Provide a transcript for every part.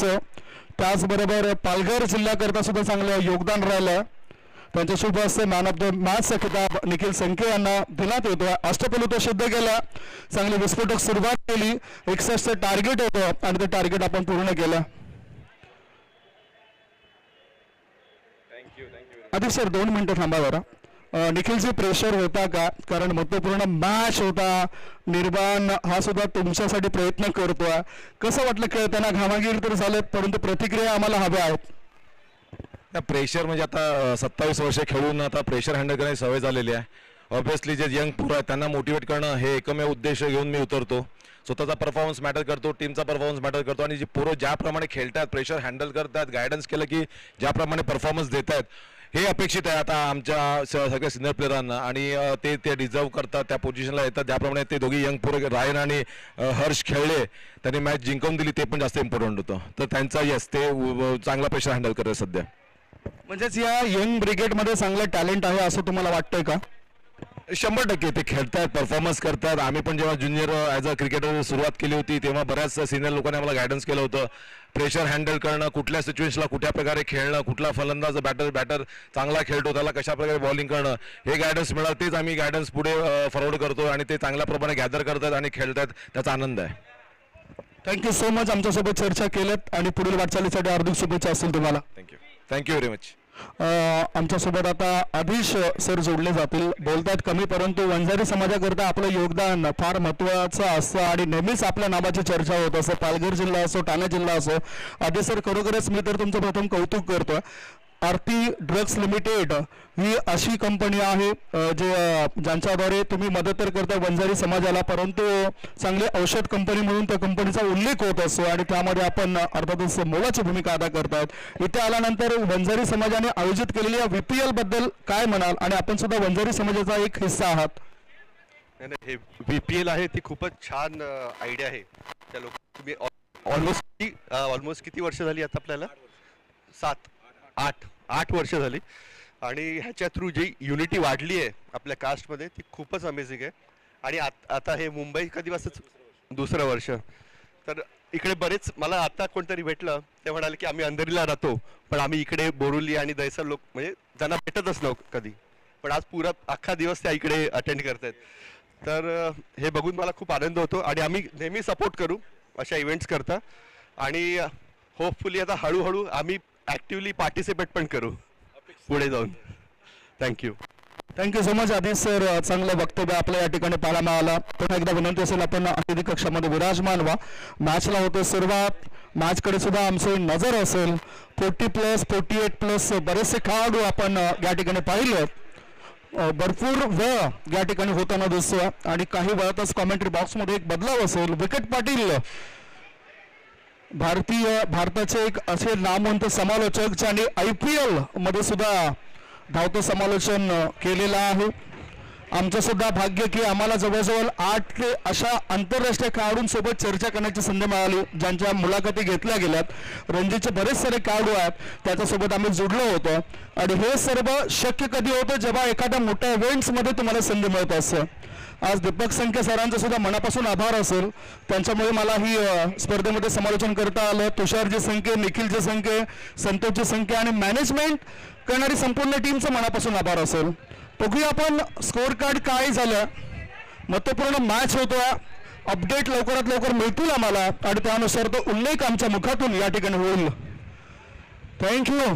त्यांचं. त्याचबरोबर पालघर जिल्ह्याकरता सुद्धा चांगलं योगदान राहिलं. त्यांच्या शुभ हस्ते मॅन ऑफ द मॅचचा खिताब निखिल संके यांना देण्यात येतो. अष्टपैलू तो सिद्ध केला, चांगली विस्फोटक सुरुवात केली. 61 टार्गेट होतं आणि ते टार्गेट आपण पूर्ण केलं. आधी सर 2 मिनिटं थांबा बरं. निखिलची प्रेशर होता का? कारण महत्त्वपूर्ण मॅच होता. निर्बाण हा सुद्धा तुमच्यासाठी प्रयत्न करतोय. कसं वाटलं खेळताना? घामाघीर तर झालेत, परंतु प्रतिक्रिया आम्हाला हव्या आहेत. प्रेशर म्हणजे आता 27 वर्ष खेळून आता प्रेशर हँडल करण्याची सवय झालेली आहे. ऑब्व्हियसली जे यंग पोरं आहेत त्यांना मोटिवेट करणं हे एकमेव उद्देश घेऊन मी उतरतो. स्वतःचा परफॉर्मन्स मॅटर करतो, टीमचा परफॉर्मन्स मॅटर करतो आणि जी पोरं ज्याप्रमाणे खेळतात, प्रेशर हँडल करतात, गायडन्स केलं की ज्याप्रमाणे परफॉर्मन्स देत आहेत हे अपेक्षित आहे आता आमच्या सगळ्या सिनियर प्लेयरांना. आणि ते डिझर्व करतात, त्या पोझिशनला येतात. ज्याप्रमाणे ते दोघी यंग पोरं रायन आणि हर्ष खेळले, त्यांनी मॅच जिंकवून दिली, ते पण जास्त इम्पॉर्टंट होतं. तर त्यांचा यस ते चांगला प्रेशर हँडल करतात सध्या. म्हणजेच या यंग ब्रिगेडमध्ये चांगलं टॅलेंट आहे असं तुम्हाला वाटतंय का? 100% ते खेळतात, परफॉर्मन्स करतात. आम्ही पण जेव्हा ज्युनियर ॲज अ क्रिकेटर सुरुवात केली होती तेव्हा बऱ्याच सिनियर लोकांनी आम्हाला गायडन्स केलं होतं. प्रेशर हँडल करणं, कुठल्या सिच्युएशनला कुठल्या प्रकारे खेळणं, कुठला फलंदाज बॅटर चांगला खेळतो त्याला कशा प्रकारे बॉलिंग करणं, हे गायडन्स मिळालं. तेच आम्ही गायडन्स पुढे फॉरवर्ड करतो आणि ते चांगल्या प्रमाणे गॅदर करतात आणि खेळतात. त्याचा आनंद आहे. थँक्यू सो मच आमच्यासोबत चर्चा केल्यात आणि पुढील वाटचालीसाठी हार्दिक शुभेच्छा असतील तुम्हाला. Thank you very much. आमच्यासोबत आता अभिष सर जोडले जातील. बोलतात कमी परंतु वंजारी समाजाकरता आपलं योगदान फार महत्त्वाचं असतं आणि नेहमीच आपल्या नावाची चर्चा होत असं. पालघर जिल्हा असो, ठाणे जिल्हा असो. आधी सर खरोखरच मी तर तुमचं प्रथम कौतुक करतो. आरती ड्रग्स लिमिटेड ही अशी कंपनी आहे ज्यांच्याद्वारे तुम्ही मदत तर करता वंजारी समाजाला, परंतु चांगले औषध कंपनी म्हणून त्या कंपनीचा उल्लेख होत असतो आणि त्यामध्ये आपण अर्थातच मोलाची भूमिका अदा करतात. इथे आल्यानंतर वंजारी समाजाने आयोजित केलेल्या VPL बद्दल काय म्हणाल? आणि आपण सुद्धा वंजारी समाजाचा एक हिस्सा आहात. हे VPL आहे ती खूपच छान आयडिया आहे. त्या लोक तुम्ही ऑलमोस्ट किती वर्ष झाली आता आपल्याला? 8 वर्ष झाली आणि ह्याच्या थ्रू जी युनिटी वाढली आहे आपल्या कास्टमध्ये ती खूपच अमेझिंग आहे. आणि आता हे मुंबई कधीपासून 2रं वर्ष. तर इकडे बरेच मला आता कोणतरी भेटलं ते म्हणाले की आम्ही अंधेरीला राहतो पण आम्ही इकडे बोरुली आणि दहिसर लोक म्हणजे ज्यांना भेटतच नव्हतं कधी, पण आज पुरा अख्खा दिवस त्या इकडे अटेंड करतायत. तर हे बघून मला खूप आनंद होतो आणि आम्ही नेहमी सपोर्ट करू अशा इव्हेंट्स करता आणि होपफुली आता हळूहळू आम्ही ॲक्टिव्हली पार्टिसिपेट पण करू पुढे जाऊन. थँक्यू सो मच आदिश सर. चांगलं वक्तव्य आपल्या या ठिकाणी पाहायला मिळालं. पुन्हा एकदा विनंती असेल आपण अतिथी कक्षामध्ये विराजमान व्हा. मॅचला होतं सुरुवात. मॅचकडे सुद्धा आमची नजर असेल. 40+, 48+ बरेचसे खेळाडू आपण या ठिकाणी पाहिले. भरपूर वेळ या ठिकाणी होताना दिसतोय आणि काही वेळातच कॉमेंट्री बॉक्समध्ये एक बदलाव असेल. विकेट पाटील भारताचे एक असे नामवंत समालोचक ज्यांनी IPL मध्ये सुद्धा धावतं समालोचन केलेलं आहे. आमचं सुद्धा भाग्य की आम्हाला जवळजवळ 8 अशा आंतरराष्ट्रीय खेळाडूंसोबत चर्चा करण्याची संधी मिळाली ज्यांच्या मुलाखती घेतल्या गेल्यात. रणजीचे बरेच सारे खेळाडू आहेत त्याच्यासोबत आम्ही जुडलो होतो आणि हे सर्व शक्य कधी होतं जेव्हा एखाद्या मोठ्या इव्हेंट्समध्ये तुम्हाला संधी मिळत असतं. आज दीपक संके सरांचं सुद्धा मनापासून आभार असेल. त्यांच्यामुळे मला ही स्पर्धेमध्ये समालोचन करता आलं. तुषारजी संके, निखिलजी संके, संतोषजी संके आणि मॅनेजमेंट करणारी संपूर्ण टीमचं मनापासून आभार असेल. बघूया आपण स्कोअर कार्ड काय झालं. महत्त्वपूर्ण मॅच होतोय. अपडेट लवकरात लवकर मिळतील आम्हाला आणि त्यानुसार तो उल्लेख आमच्या मुखातून या ठिकाणी होईल. थँक्यू.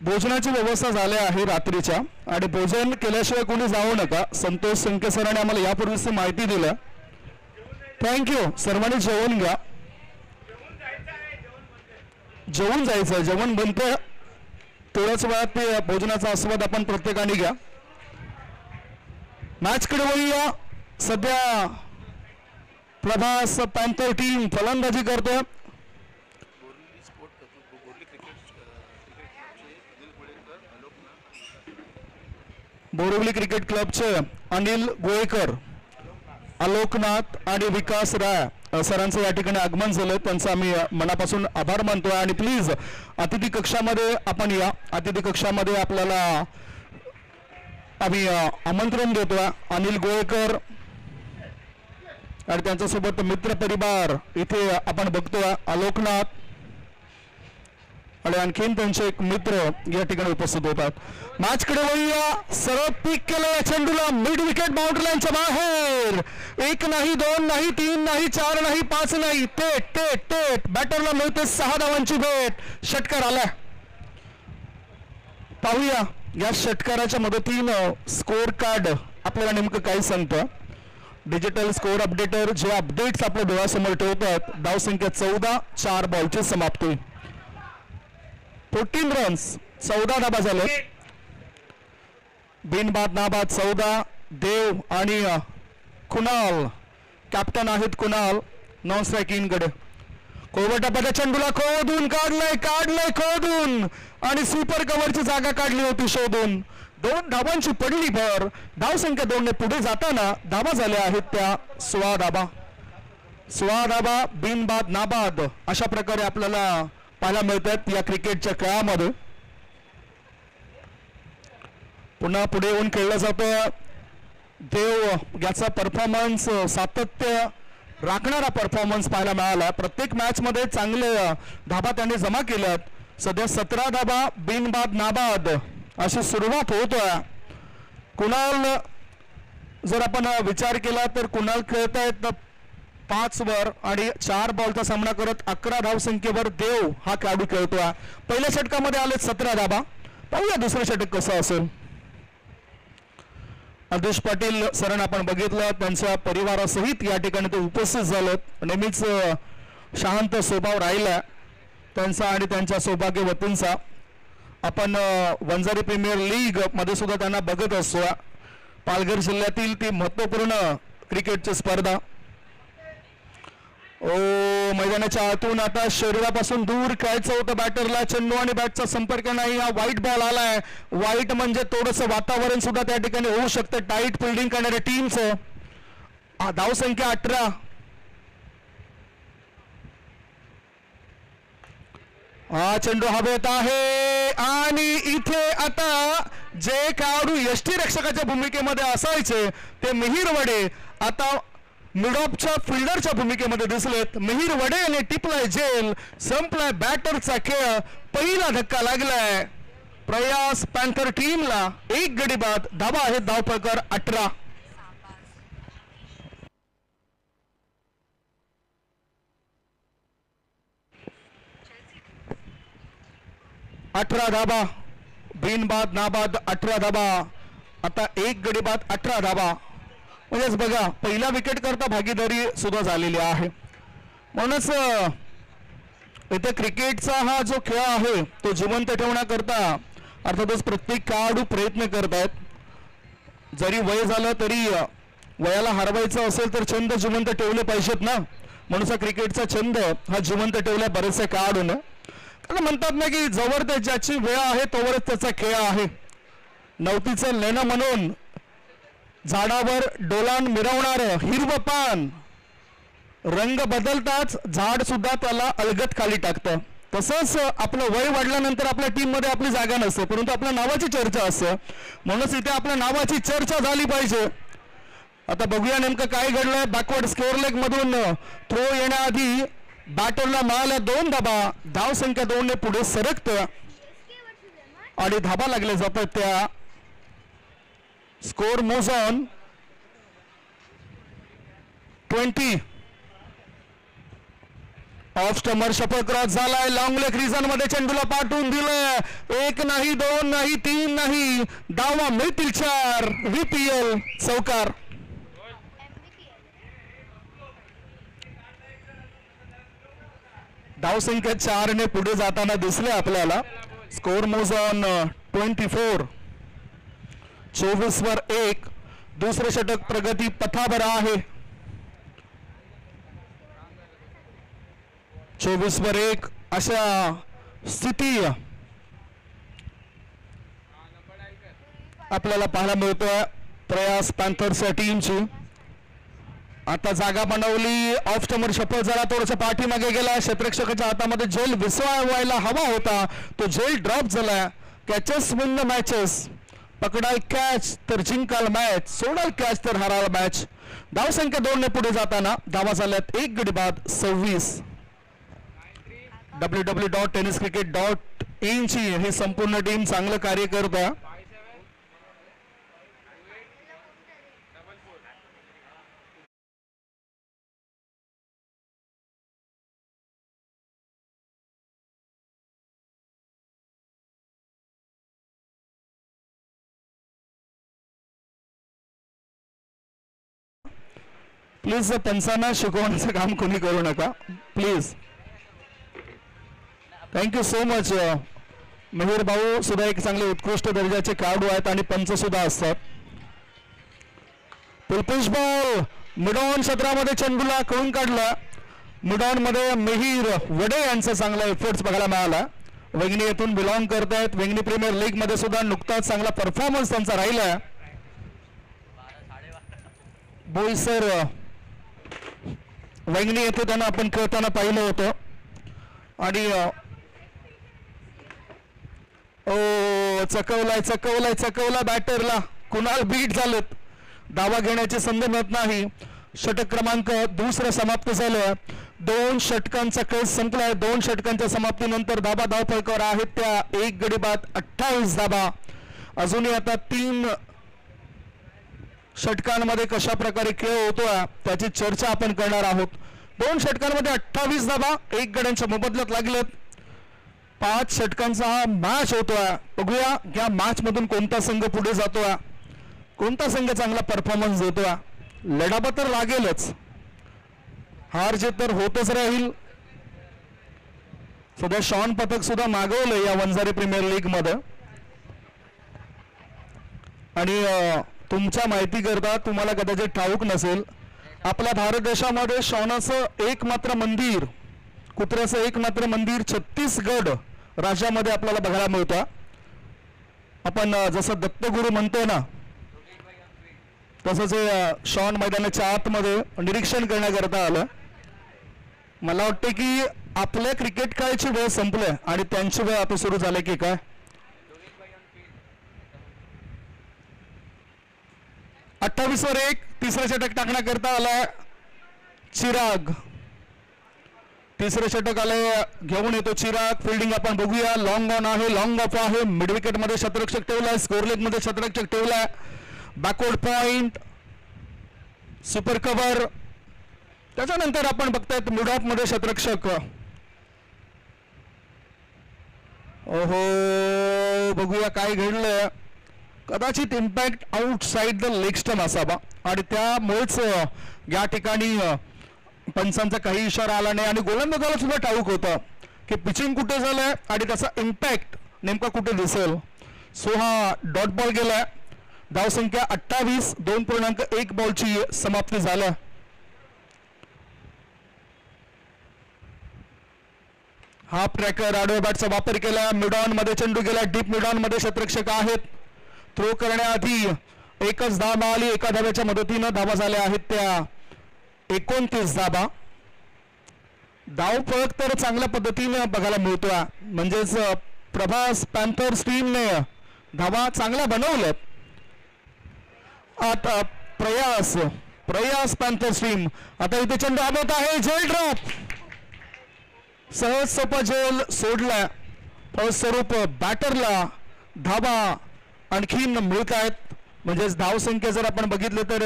भोजनाची व्यवस्था झाली आहे रात्रीच्या आणि भोजन केल्याशिवाय कोणी जाऊ नका. संतोष संके सरांनी आम्हाला यापूर्वीच माहिती दिलं. थँक्यू. सर्वांनी जेवण घ्या. जेवून जायचं. जेवण बनतं थोड्याच वेळात ते भोजनाचा आस्वाद आपण प्रत्येकाने घ्या. मॅचकडे वळूया. सध्या प्रभास पॅन्थर टीम फलंदाजी करतोय. बोरिवली क्रिकेट क्लबचे अनिल गोळेकर आलोकनाथ आणि विकास राय सरांचं या ठिकाणी आगमन झालं, त्यांचं आम्ही मनापासून आभार मानतोय. आणि प्लीज अतिथी कक्षामध्ये आपण या. अतिथी कक्षामध्ये आपल्याला आम्ही आमंत्रण देतोय. अनिल गोळेकर आणि त्यांच्यासोबत मित्र परिवार इथे आपण बघतोय. आलोकनाथ आणि आणखीन त्यांचे एक मित्र या ठिकाणी उपस्थित होतात. मॅच कडे वळूया. सरळ पीक केलं या चेंडूला मिड विकेट बाउंड्री लाईनच्या बाहेर. 1 नाही 2 नाही 3 नाही 4 नाही 5 नाही, थेट थेट थेट बॅटरला मिळते 6 धावांची भेट. षटकार आलाय. पाहूया या षटकाराच्या मदतीनं स्कोअर कार्ड आपल्याला नेमकं काय सांगतं. डिजिटल स्कोअर अपडेटर जे अपडेट्स आपल्या डोळ्यासमोर ठेवतात. धावसंख्या 14, 4 बॉलची समाप्ती. 14 रन्स, 14 धाबा झाले. बिनबाद नाबाद 14. देव आणि कुणाल कॅप्टन आहेत. कुणाल नॉन स्ट्रायकिंग कडे. कोवटापाच्या चेंडूला खोदून काढलंय खोदून आणि सुपर कव्हरची जागा काढली होती शोधून. 2 धावांची पडली भर. धावसंख्या 2 ने पुढे जाताना धाबा झाल्या आहेत त्या 16 धाबा. 16 धाबा बिनबाद नाबाद अशा प्रकारे आपल्याला पाहायला मिळतात या क्रिकेटच्या खेळामध्ये. पुन्हा पुढे येऊन खेळलं जातं. देव याचा परफॉर्मन्स सातत्य राखणारा परफॉर्मन्स पाहायला मिळाला. प्रत्येक मॅच मध्ये चांगले धाबा त्यांनी जमा केल्यात. सध्या 17 धाबा बिनबाद नाबाद अशी सुरुवात होतोय. कुणाल जर आपण विचार केला तर कुणाल खेळतायत 5 वर आणि 4 बॉलचा सामना करत 11 धावसंख्येवर देव हा खेळाडू खेळतोय. पहिल्या षटकामध्ये आले 17 धाबा. पाहूया दुसरं षटक कसं असेल. अध्यक्ष पाटील सरांना आपण बघितलं, त्यांच्या परिवारासहित या ठिकाणी ते उपस्थित झालेत. नेहमीच शांत स्वभाव राहिला त्यांचा आणि त्यांच्या सौभाग्यवतींचा. आपण वंजारी प्रीमियर लीग मध्ये सुद्धा त्यांना बघत असतो. पालघर जिल्ह्यातील ती महत्वपूर्ण क्रिकेटची स्पर्धा. मैदानाच्या आतून आता शरीरापासून दूर खेळायचं होतं बॅटरला. चेंडू आणि बॅटचा संपर्क नाही. हा व्हाईट बॉल आलाय. व्हाईट म्हणजे थोडंसं वातावरण सुद्धा त्या ठिकाणी होऊ शकतं टाईट फिल्डिंग करणाऱ्या टीमचं. धावसंख्या 18. हा चेंडू हवेत आहे आणि इथे आता जे खेळाडू यष्टीरक्षकाच्या भूमिकेमध्ये असायचे ते मिहिर वडे आता मिडऑफच्या फिल्डरच्या भूमिकेमध्ये दिसलेत. मिहिर वडे यांनी टिपलाय झेल. संपलाय बॅटरचा खेळ. पहिला धक्का लागलाय प्रयास पॅन्थर टीमला. 1 गडी बाद. धाबा आहे धावपळकर 18. 18 धाबा बिनबाद नाबाद 18 धाबा. आता 1 गडी बाद 18 धाबा. म्हणजेच बघा पहिल्या विकेट करता भागीदारी सुद्धा झालेली आहे. म्हणूनच इथे क्रिकेटचा हा जो खेळ आहे तो जिवंत ठेवण्याकरता अर्थातच प्रत्येक खेळाडू प्रयत्न करतायत. जरी वय झालं तरी वयाला हरवायचं असेल तर छंद जिवंत ठेवले पाहिजेत ना. म्हणून क्रिकेटचा छंद हा जिवंत ठेवला बरेचसे खेळाडूने. कारण म्हणतात ना की जवळ ते ज्याची वेळ आहे तोवरच त्याचा खेळ आहे. नवतीचं लेणं म्हणून झाडावर डोलान मिरवणार हिरवं पान. रंग बदलताच झाड सुद्धा त्याला अलगद खाली टाकतं. तसंच आपलं वय वाढल्यानंतर आपल्या टीम मध्ये आपली जागा नसते, परंतु आपल्या नावाची चर्चा असते. म्हणूनच इथे आपल्या नावाची चर्चा झाली पाहिजे. आता बघूया नेमकं काय घडलंय. बॅकवर्ड स्कोअर लेग मधून थ्रो येण्याआधी बॅटरला मिळाल्या 2 धाबा. धावसंख्या 2 ने पुढे सरकतं आणि धाबा लागले जातात त्या. Score moves on 20. Of stumper शपथ क्रॉस झालाय. लॉंग लेग रिझन मध्ये चेंडूला पाठवून दिलं. 1 नाही 2 नाही 3 नाही. धावा मिळतील 4. VPL चौकार. धावसंख्या 4 ने पुढे जाताना दिसले आपल्याला. Score moves on 24. 24 वर 1. दुसरे षटक प्रगती पथावर आहे. 24 वर 1 अशा स्थिती आपल्याला पाहायला मिळतोय प्रयास पॅन्थर्सच्या टीमची. आता जागा बनवली. ऑफ स्टमर शपथ जरा थोडंसं पाठीमागे गेला. क्षेत्ररक्षकाच्या हातामध्ये झेल विसवायला हवा होता, तो झेल ड्रॉप झाला. Catches win the matches. पकडाल कॅच तर जिंकाल मॅच, सोडाल कॅच तर हराल मॅच. धावसंख्या 2 ने पुढे जाताना धावा झाल्यात 1 गडी बाद 26. www.tenniscricket.in ची ही संपूर्ण टीम चांगलं कार्य करत आहे. प्लीज त्यांना शिकवण्याचं काम कोणी करू नका please. Thank you so much. Mehar भाऊ सुद्धा एक चांगले उत्कृष्ट दर्जाचे खेळाडू आहेत आणि पंच सुद्धा असतात. पुलपुष बॉल मिडॉन क्षेत्रामध्ये चेंडूला कळून काढला. मिडॉन मध्ये मेहीर वडे यांचा चांगला एफर्ट्स बघायला मिळाला. वेंगणी येथून बिलॉंग करत आहेत. वेंगणी प्रीमियर लीग मध्ये सुद्धा नुकताच चांगला परफॉर्मन्स त्यांचा राहिला. बोईसर वेंगणी येथे त्यांना आपण खेळताना पाहिलं होतं आणि चकवलाय बॅटरला. कुणाल बीट झालेत. धावा घेण्याची संधी मिळत नाही. षटक क्रमांक 2 समाप्त झालं. 2 षटकांचा खेळ संपलाय. 2 षटकांच्या समाप्तीनंतर धावा धावफलकावर आहेत त्या 1 गडी बाद 28 धावा. अजूनही आता 3 षटकांमध्ये कशा प्रकारे खेळ होतोय त्याची चर्चा आपण करणार आहोत. 2 षटकांमध्ये 28 धावा 1 गड्यांच्या मोबदल्यात लागलेत. 5 षटकांचा हा मॅच होतोय. बघूया या मॅच मधून कोणता संघ पुढे जातोय, कोणता संघ चांगला परफॉर्मन्स देतोय. लढाबा तर लागेलच, हार जीत तर होतच राहील. सध्या शॉन पथक सुद्धा मागवलं या वंजारी प्रीमियर लीग मध्ये. आणि तुमच्या माहिती करता तुम्हाला कदाचित ठाऊक नसेल, आपल्या भारत देशामध्ये शॉनाचं एकमात्र मंदिर, कुत्र्याचं एकमात्र मंदिर छत्तीसगड राज्यामध्ये आपल्याला बघायला मिळतं. आपण जसं दत्तगुरू म्हणतो ना, तसंच शॉन मैदानाच्या आतमध्ये निरीक्षण करण्याकरता आलं. मला वाटतं की आपल्या क्रिकेट खेळाची वेळ संपली आणि त्यांची वेळ आता सुरू झाली की काय. 28 वर 1 तिसरा षटक टाकण्याकरता आलाय चिराग. तिसरे षटक आले घेऊन येतो चिराग. फिल्डिंग आपण बघूया. लॉंग ऑन आहे, लॉंग ऑफ आहे. मिड विकेट मध्ये क्षेत्ररक्षक ठेवलाय, स्कोर लेग मध्ये क्षेत्ररक्षक ठेवलाय. Backward point, super cover. त्याच्यानंतर आपण बघतायत मिड ऑफ मध्ये क्षेत्ररक्षक. ओहो, बघूया काय घडलंय. कदाचित impact outside the leg stump असावा आणि त्यामुळेच या ठिकाणी पंचांचा काही इशारा आला नाही आणि गोलंदाजाला सुद्धा ठाऊक होतं की पिचिंग कुठे झालंय आणि त्याचा इम्पॅक्ट नेमका कुठे दिसेल. सो हा डॉट बॉल गेलाय. धावसंख्या 28, 2.1 बॉलची समाप्ती झाली. हाफ ट्रॅकर आडव्या बॅटचा वापर केला. मिडॉन मध्ये चेंडू गेला. डीप मिडॉन मध्ये क्षेत्ररक्षक आहेत. थ्रो करण्याआधी एकच धाव मिळाली. एका धाव्याच्या मदतीनं धावा झाल्या आहेत त्या 29 धावा. धावफलक तर चांगल्या पद्धतीने बघायला मिळतोय. म्हणजेच प्रभास पॅन्थर्स टीमने धावा चांगल्या बनवल्यात. आता प्रयास पॅन्थर्स टीम आता इथे चेंडू आबत आहे. झेल ड्रॉप, सहज सोपा झेल सोडला. फलस्वरूप बॅटरला धावा आणखीन मिळत आहेत. म्हणजेच धावसंख्या जर आपण बघितलं तर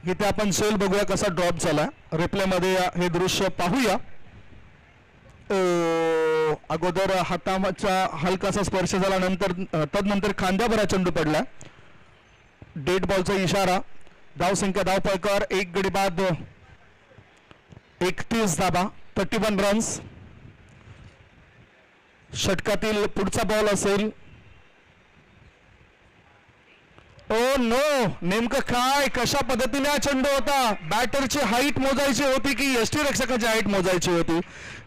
इथे आपण झेल बघूया कसा ड्रॉप झाला. रिप्ले मध्ये हे दृश्य पाहूया. अगोदर हाताचा हलकासा स्पर्श झाला, नंतर तदनंतर खांद्याभरा चेंडू पडला. डेड बॉलचा इशारा. धावसंख्या धावफलकावर 1 गडी बाद 31 धावा 31 रन्स. षटकातील पुढचा बॉल असेल. ओ नो, नेमकं काय कशा पद्धतीने हा चेंडू होता. बॅटरची हाईट मोजायची होती की यष्टीरक्षकाची हाईट मोजायची होती.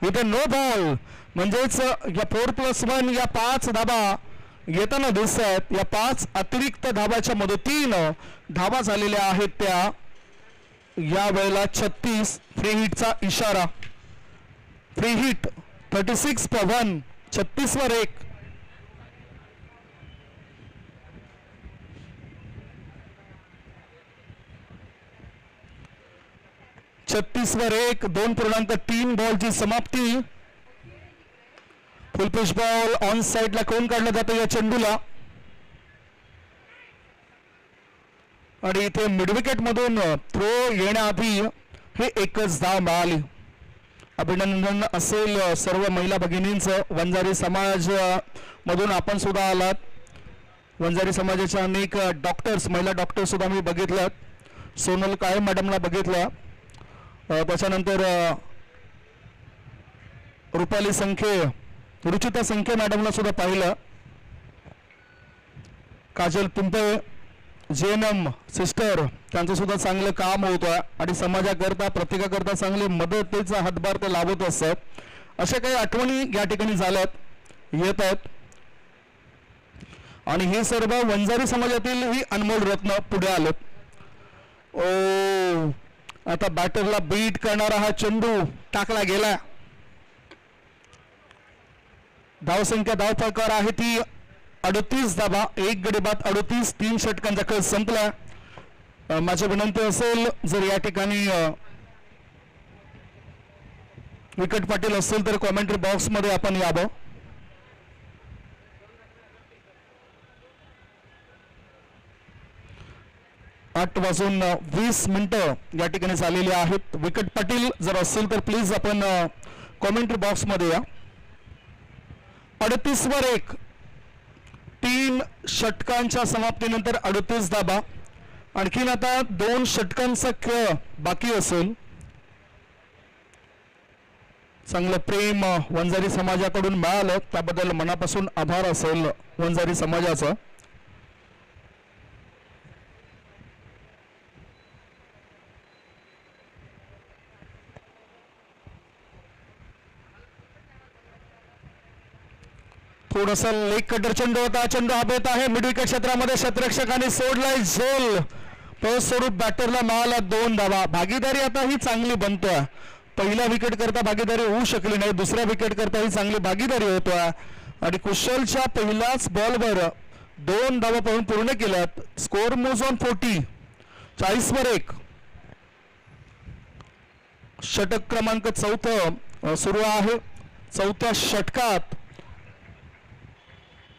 इथे नो बॉल. म्हणजेच या 4+1 या 5 धाबा येताना दिसत आहेत. या 5 अतिरिक्त धाबाच्या मदतीनं धाबा झालेल्या आहेत त्या या वेळेला 36. फ्री हिटचा इशारा. फ्री हिट 36/1, 36 वर 1. छत्तीस वर 1, 2.3 बॉलची समाप्ती. फुल पिच बॉल ऑन साइडला कोण काढलं जातं या चेंडूला आणि इथे मिडविकेट मधून थ्रो येण्याआधी हे एकच धाव मिळाली. अभिनंदन असेल सर्व महिला भगिनींचं. वंजारी समाज मधून आपण सुद्धा आलात. वंजारी समाजाच्या अनेक डॉक्टर्स, महिला डॉक्टर सुद्धा मी बघितलं. सोनल काळे मॅडमला बघितलं. त्याच्यानंतर रुपाली संखे, रुचिता संखे मॅडमला सुद्धा पाहिलं. काजल पिंपळे, JNM सिस्टर, त्यांचं सुद्धा चांगलं काम होतं आणि समाजाकरता प्रत्येकाकरता चांगली मदतीचा हातभार ते लाभत असतात. अशा काही आठवणी या ठिकाणी झाल्यात, येत आहेत आणि हे सर्व वंजारी समाजातील ही अनमोल रत्न पुढे आलेत. ओ, आता बॅटरला बीट करणारा हा चेंडू टाकला गेला. धावसंख्या धावफलकावर आहे ती 38 धाबा. 1 गडी बाद 38. 3 षटकांचा खेळ संपला. माझी विनंती असेल जर या ठिकाणी विकेट पाटील असेल तर कॉमेंट्री बॉक्स मध्ये आपण यावं. आठ वाजून 20 मिनिटं या ठिकाणी झालेली आहेत. विकेट पाटील जर असेल तर प्लीज आपण कॉमेंट्री बॉक्स मध्ये या. 38 वर 1. 3 षटकांच्या समाप्तीनंतर 38 धाबा. आणखीन आता 2 षटकांचा खेळ बाकी असेल. चांगलं प्रेम वंजारी समाजाकडून मिळालं, त्याबद्दल मनापासून आभार असेल वंजारी समाजाचा. थोडासा लेग कटर चेंडू होता. चेंडू हवेत आहे. मिड विकेट क्षेत्रामध्ये क्षेत्ररक्षकाने सोडलाय झोल. पळस स्वरूप बॅटरला मिळाला 2 धावा. भागीदारी आता ही चांगली बनतोय. पहिल्या विकेट करता भागीदारी होऊ शकली नाही, दुसऱ्या विकेट करता ही चांगली भागीदारी होतोय आणि कुशलच्या पहिल्याच बॉलवर 2 धावा पळून पूर्ण केल्यात. Score moves on 40. 40 वर 1. षटक क्रमांक 4 सुरू आहे. 4थ्या षटकात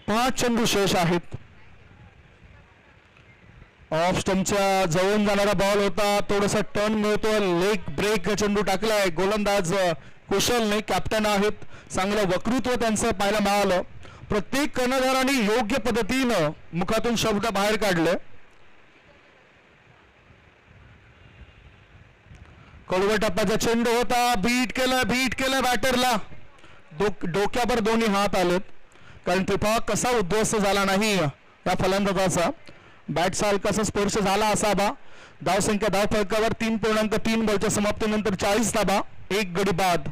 5 चेंडू शेष आहेत. ऑफ स्टंपच्या जवळून जाणारा बॉल होता. थोडासा टर्न मिळतो. लेग ब्रेक चेंडू टाकलाय. गोलंदाज कुशलने, कॅप्टन आहेत, चांगलं वक्तृत्व त्यांचं पाहायला मिळालं. प्रत्येक कर्णधाराने योग्य पद्धतीनं मुखातून शब्द बाहेर काढले. कडवट टप्प्याचा चेंडू होता. बीट केलं बॅटरला. डोक्यावर दोन्ही हात आलेत, कारण टिपा कसा उद्ध्वस्त झाला नाही या फलंदाजाचा. बॅटचा हलकासा स्पर्श झाला असावा. धावसंख्या धावफलकावर 3.3 बॉलच्या समाप्तीनंतर 40 धाबा. 1 गडी बाद.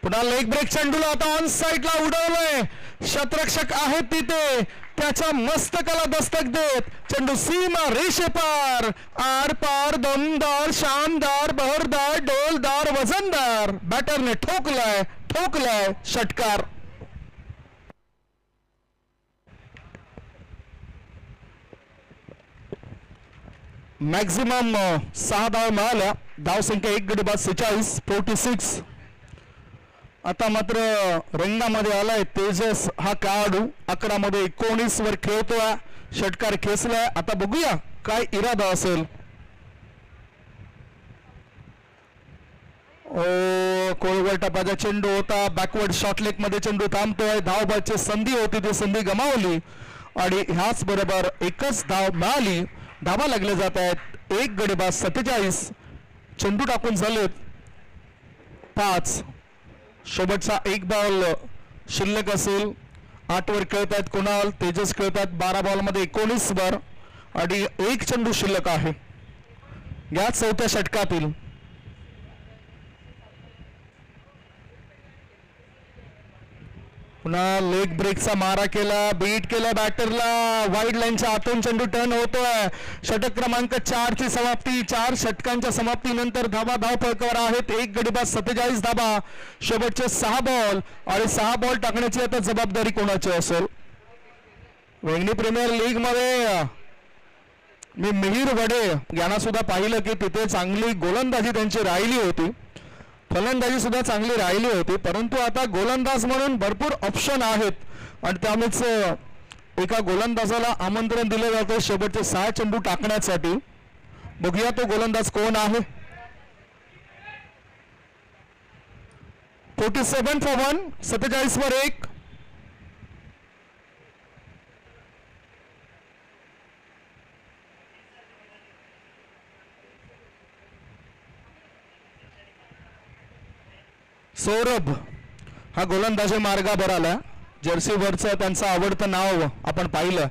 पुन्हा लेग ब्रेक चेंडूला आता ऑन साइडला उडवलंय. क्षेत्ररक्षक आहेत तिथे, त्याच्या मस्तकाला दस्तक देत चेंडू सीमा रेषेपार, आर पार, दमदार, शानदार, बहरदार, डोलदार, वजनदार. बॅटरने ठोकलाय षटकार. मॅक्झिमम 6 धाव मिळाल्या. धावसंख्या 1 गडी बाद 46. आता मात्र रंगामध्ये आलाय तेजस हा खेळाडू. 11 मध्ये 19 वर खेळतोय. षटकार खेचलाय. आता बघूया काय इरादा असेल. कोळवट टप्प्याचा चेंडू होता. बॅकवर्ड शॉर्ट लेग मध्ये चेंडू थांबतोय. धावबाची संधी होती, ती संधी गमावली आणि ह्याच बरोबर एकच धाव मिळाली. धावा लागले जात आहेत. 1 गडी बाद 47. चेंडू टाकून झालेत 5. शेवटचा 1 बॉल शिल्लक असेल. 8 वर खेळतायत कुणाल, तेजस खेळतात 12 बॉलमध्ये 19 वर आणि 1 चेंडू शिल्लक आहे या 4थ्या षटकातील. पुन्हा लेग ब्रेकचा मारा केला, बीट केला बॅटरला, वाईड लाईनच्या आतून चेंडू टर्न होतोय. षटक क्रमांक 4 ची समाप्ती. 4 षटकांच्या समाप्तीनंतर धावा धावफलकावर आहेत. 1 गडी बाद 47 धावा. शेवटचे 6 बॉल आणि 6 बॉल टाकण्याची आता जबाबदारी कोणाची असेल? वेंगणी प्रीमियर लीग मध्ये मी मिहीर वडे यांना सुद्धा पाहिलं की तिथे चांगली गोलंदाजी त्यांची राहिली होती, फलंदाजी सुद्धा चांगली राहिली होती, परंतु आता गोलंदाज म्हणून भरपूर ऑप्शन आहेत आणि त्यामुळेच एका गोलंदाजाला आमंत्रण दिलं जातं शेवटचे 6 चेंडू टाकण्यासाठी. बघूया तो गोलंदाज कोण आहे. 47 for 1, 47 वर 1. सौरभ हा गोलंदाजी मार्गावर आला. जर्सीवरचं त्यांचं आवडतं नाव आपण पाहिलं.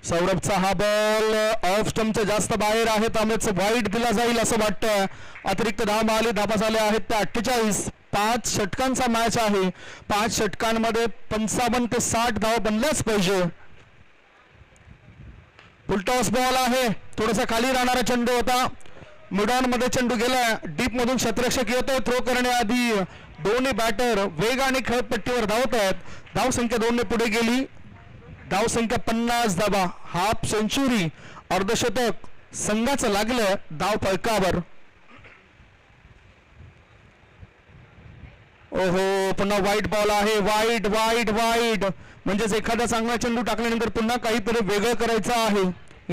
सौरभचा हा बॉल ऑफ स्टंपच्या जास्त बाहेर आहे, त्यामुळे वाईट दिला जाईल असं वाटतं. अतिरिक्त धावा आली, धावा झाल्या आहेत त्या 48. 5 षटकांचा मॅच आहे. 5 षटकांमध्ये 55 ते 60 धावा बनल्याच पाहिजे. फुलटॉस बॉल आहे, थोडासा खाली राहणारा चेंडू होता. मिडॉन मध्ये चेंडू गेला, डीप मधून क्षेत्ररक्षक येतोय. थ्रो करण्याआधी दोन्ही बॅटर वेगाने खेळपट्टीवर धावत आहेत. धावसंख्या 2 ने पुढे गेली. धावसंख्या 50 धावा. हाफ सेंचुरी, अर्धशतक संघाचं लागलं धाव फलकावर. ओहो, पुन्हा वाईट बॉल आहे. वाईट वाईट वाईट म्हणजेच एखादा चांगला चेंडू टाकल्यानंतर पुन्हा काहीतरी वेगळं करायचं आहे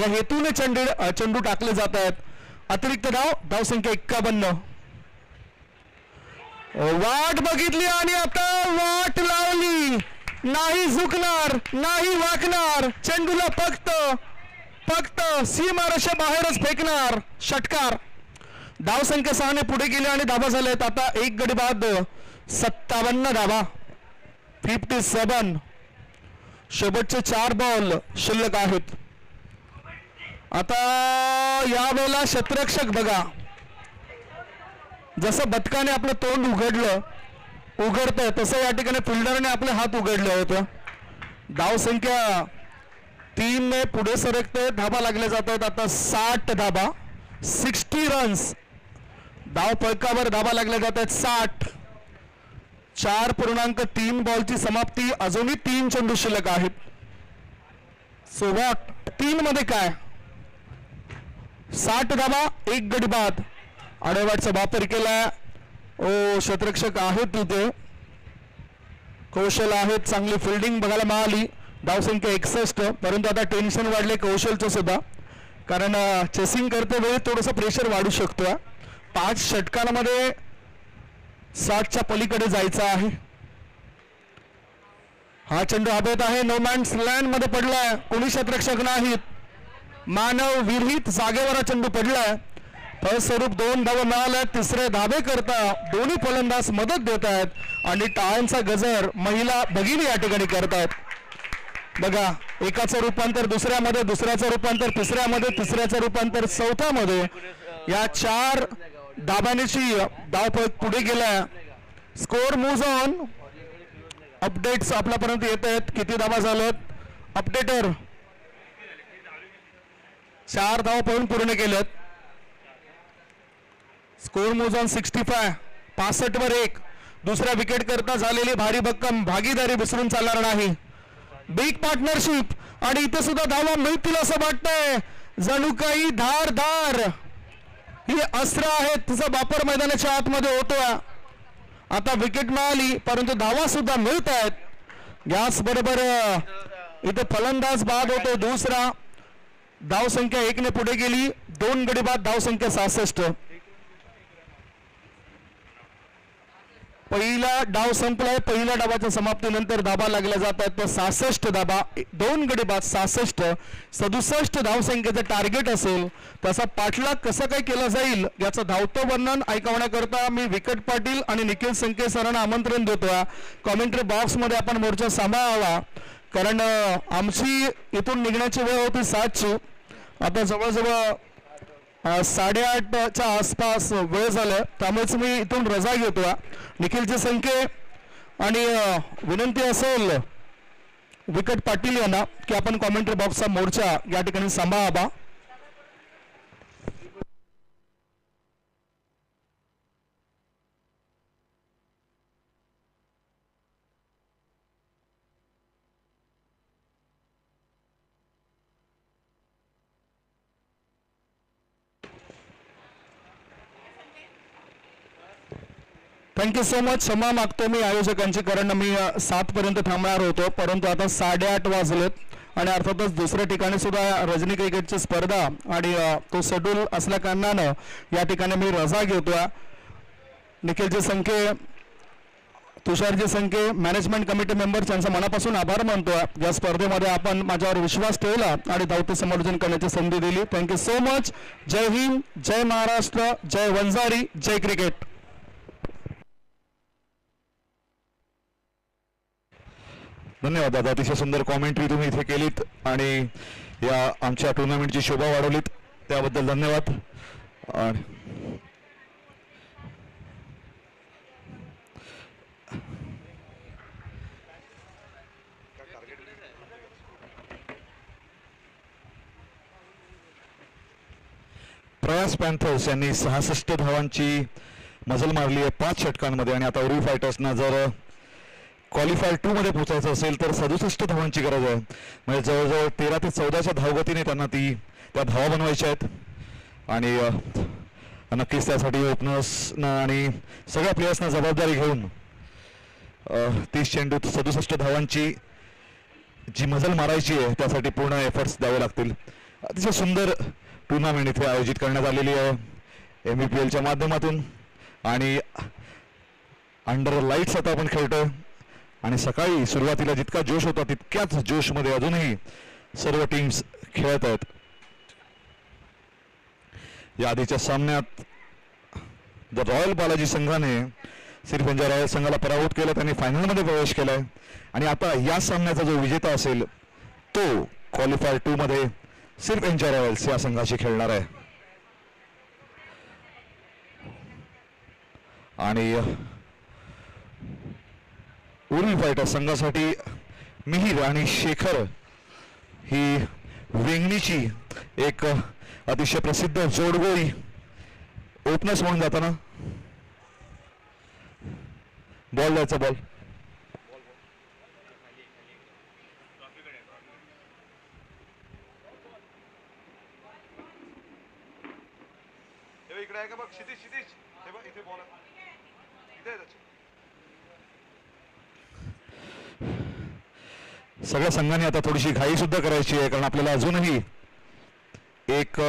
या हेतूने चेंडू टाकले जात आहेत. अतिरिक्त धाव, धावसंख्या 51. वाट बघितली आणि आता वाट लावली. नाही झुकणार, नाही वाकणार. चेंडूला फक्त सीमारेषे बाहेरच फेकणार. षटकार. धावसंख्या 6 ने पुढे गेली आणि धावा झाल्यात आता 1 गडी बाद 57 धावा. 57. शेवटचे 4 बॉल शिल्लक आहेत. आता यावेळेला क्षेत्ररक्षक बघा, जसं बदकाने आपलं तोंड उघडतंय तसं या ठिकाणी फिल्डरने आपले हात उघडले होते. धावसंख्या 3 ने पुढे सरकते. धाबा लागले जातात आता 60 धाबा, 60 रन्स. धाव फलकावर धाबा लागले जात आहेत 60. 4.3 बॉलची समाप्ती. अजूनही 3 चेंडू शिल्लक आहेत. सो व्हॉट 3 मध्ये काय? 60 धाबा, 1 गडी बाद. आडवाटचा वापर केला. ओ, क्षेत्ररक्षक आहेत तिथे, कौशल आहेत, चांगली फिल्डिंग बघायला मिळाली. धावसंख्या 61. परंतु आता टेन्शन वाढले कौशलचं सुद्धा, कारण चेसिंग करते वेळी थोडंसं प्रेशर वाढू शकतो. 5 षटकांमध्ये 60च्या पलीकडे जायचं आहे. हा चेंडू हवेत आहे. नो मॅन्स लँड मध्ये पडलाय. कोणी क्षेत्ररक्षक नाहीत. मानव विरहित जागेवर हा चेंडू पडलाय. फलस्वरूप 2 धावा मिळाल्या. तिसरे धाबे करता दोन्ही फलंदाज मदत देत आहेत आणि टाळ्यांचा गजर महिला भगिनी या ठिकाणी करतायत. बघा, एकाचं रूपांतर दुसऱ्यामध्ये, दुसऱ्याचं रूपांतर तिसऱ्यामध्ये, तिसऱ्याचं रूपांतर चौथ्यामध्ये. या 4 धाब्यांची धावफलक पुढे गेल्या. Score moves on. अपडेट्स आपल्यापर्यंत येत आहेत. किती धावा झाल्यात? अपडेटर 4 धावा पळून पूर्ण केल्यात. Score moves on 65. 65 वर 1. दुसऱ्या विकेट करता झालेली भारी भक्कम भागीदारी विसरून चालणार नाही. बिग पार्टनरशिप आणि इथे सुद्धा धावा मिळतील असं वाटतंय. जणू काही धार ही अस्त्र आहेत, तिचा वापर मैदानाच्या आतमध्ये होतोय. आता विकेट मिळाली परंतु धावा सुद्धा मिळत आहेत. याच बरोबर इथे फलंदाज बाद होतो दुसरा. धावसंख्या 1 ने पुढे गेली. 2 गडी बाद. धावसंख्या 66. पहिला डाव संपलाय. पहिल्या डावाच्या समाप्तीनंतर धाबा लागल्या जात आहेत. 66 धाबा, 2 गडी बाद 66. 67 धावसंख्येचं टार्गेट असेल. त्याचा पाठलाग कसं काय केला जाईल याचं धावतं वर्णन ऐकवण्याकरता मी विकेट पाटील आणि निखिल संके सरांना आमंत्रण देतोय. कॉमेंट्री बॉक्स मध्ये आपण मोर्चा सांभाळावा, कारण आमची इथून निघण्याची वेळ होती 7ची. आता जवळजवळ 8:30च्या आसपास वेळ झाला, त्यामुळेच मी इथून रजा घेतोय. निखिलचे संख्ये आणि विनंती असेल विकट पाटील यांना की आपण कॉमेंट्री बॉक्सचा मोर्चा या ठिकाणी सांभाळावा. Thank you so much. क्षमा मागतो मी आयोजकांची, कारण मी 7 पर्यंत थांबणार होतो, परंतु आता 8:30 वाजलेत आणि अर्थातच दुसऱ्या ठिकाणी सुद्धा रजनी क्रिकेटची स्पर्धा आणि तो शेड्यूल असल्या कारणानं या ठिकाणी मी रजा घेतोय. निखिलजी संख्ये, तुषारजी संख्ये, मॅनेजमेंट कमिटी मेंबर्स यांचा मनापासून आभार मानतोय. या स्पर्धेमध्ये आपण माझ्यावर विश्वास ठेवला आणि धावते समालोचन करण्याची संधी दिली. Thank you so much. जय हिंद, जय महाराष्ट्र, जय वंजारी, जय क्रिकेट. धन्यवाद दादा, अतिशय सुंदर कॉमेंट्री तुम्ही इथे केलीत आणि या आमच्या टुर्नामेंटची शोभा वाढवलीत, त्याबद्दल धन्यवाद. आणि प्रयास पॅन्थर्स यांनी 66 धावांची मजल मारली आहे 5 षटकांमध्ये आणि आता उरी फायटर्सना जर क्वालिफायर 2 मध्ये पोहोचायचं असेल तर 67 धावांची गरज आहे. म्हणजे जवळजवळ 13 ते 14च्या धावगतीने त्यांना त्या धावा बनवायच्या आहेत आणि नक्कीच त्यासाठी ओपनर्सना आणि सगळ्या प्लेयर्सना जबाबदारी घेऊन 30 चेंडूत 67 धावांची जी मजल मारायची आहे त्यासाठी पूर्ण एफर्ट्स द्यावे लागतील. अतिशय सुंदर टुर्नामेंट इथे आयोजित करण्यात आलेली आहे MEPLच्या माध्यमातून आणि अंडर लाईट्स आता आपण खेळतोय आणि सकाळी सुरुवातीला जितका जोश होता तितक्याच जोशमध्ये अजूनही सर्व टीम्स खेळत आहेत. या आधीच्या सामन्यात द रॉयल बालाजी संघाने सिर्फ यांच्या रॉयल संघाला पराभूत केलं, त्यांनी फायनलमध्ये प्रवेश केलाय आणि आता या सामन्याचा जो विजेता असेल तो क्वालिफायर 2 मध्ये सिर्फ यांच्या रॉयल्स या संघाशी खेळणार आहे. आणि उरी फायटर संघासाठी मिहिर आणि शेखर ही वेंगणीची एक अतिशय प्रसिद्ध जोडगोळी ओपनर्स म्हणून जाताना बॉल द्यायचा. बॉल इकडे आहे का बघ, क्षितिज हे बघ इथे बॉल इथे आहे. सगळ्या संघांनी आता थोडीशी घाई सुद्धा करायची आहे कारण आपल्याला अजूनही एक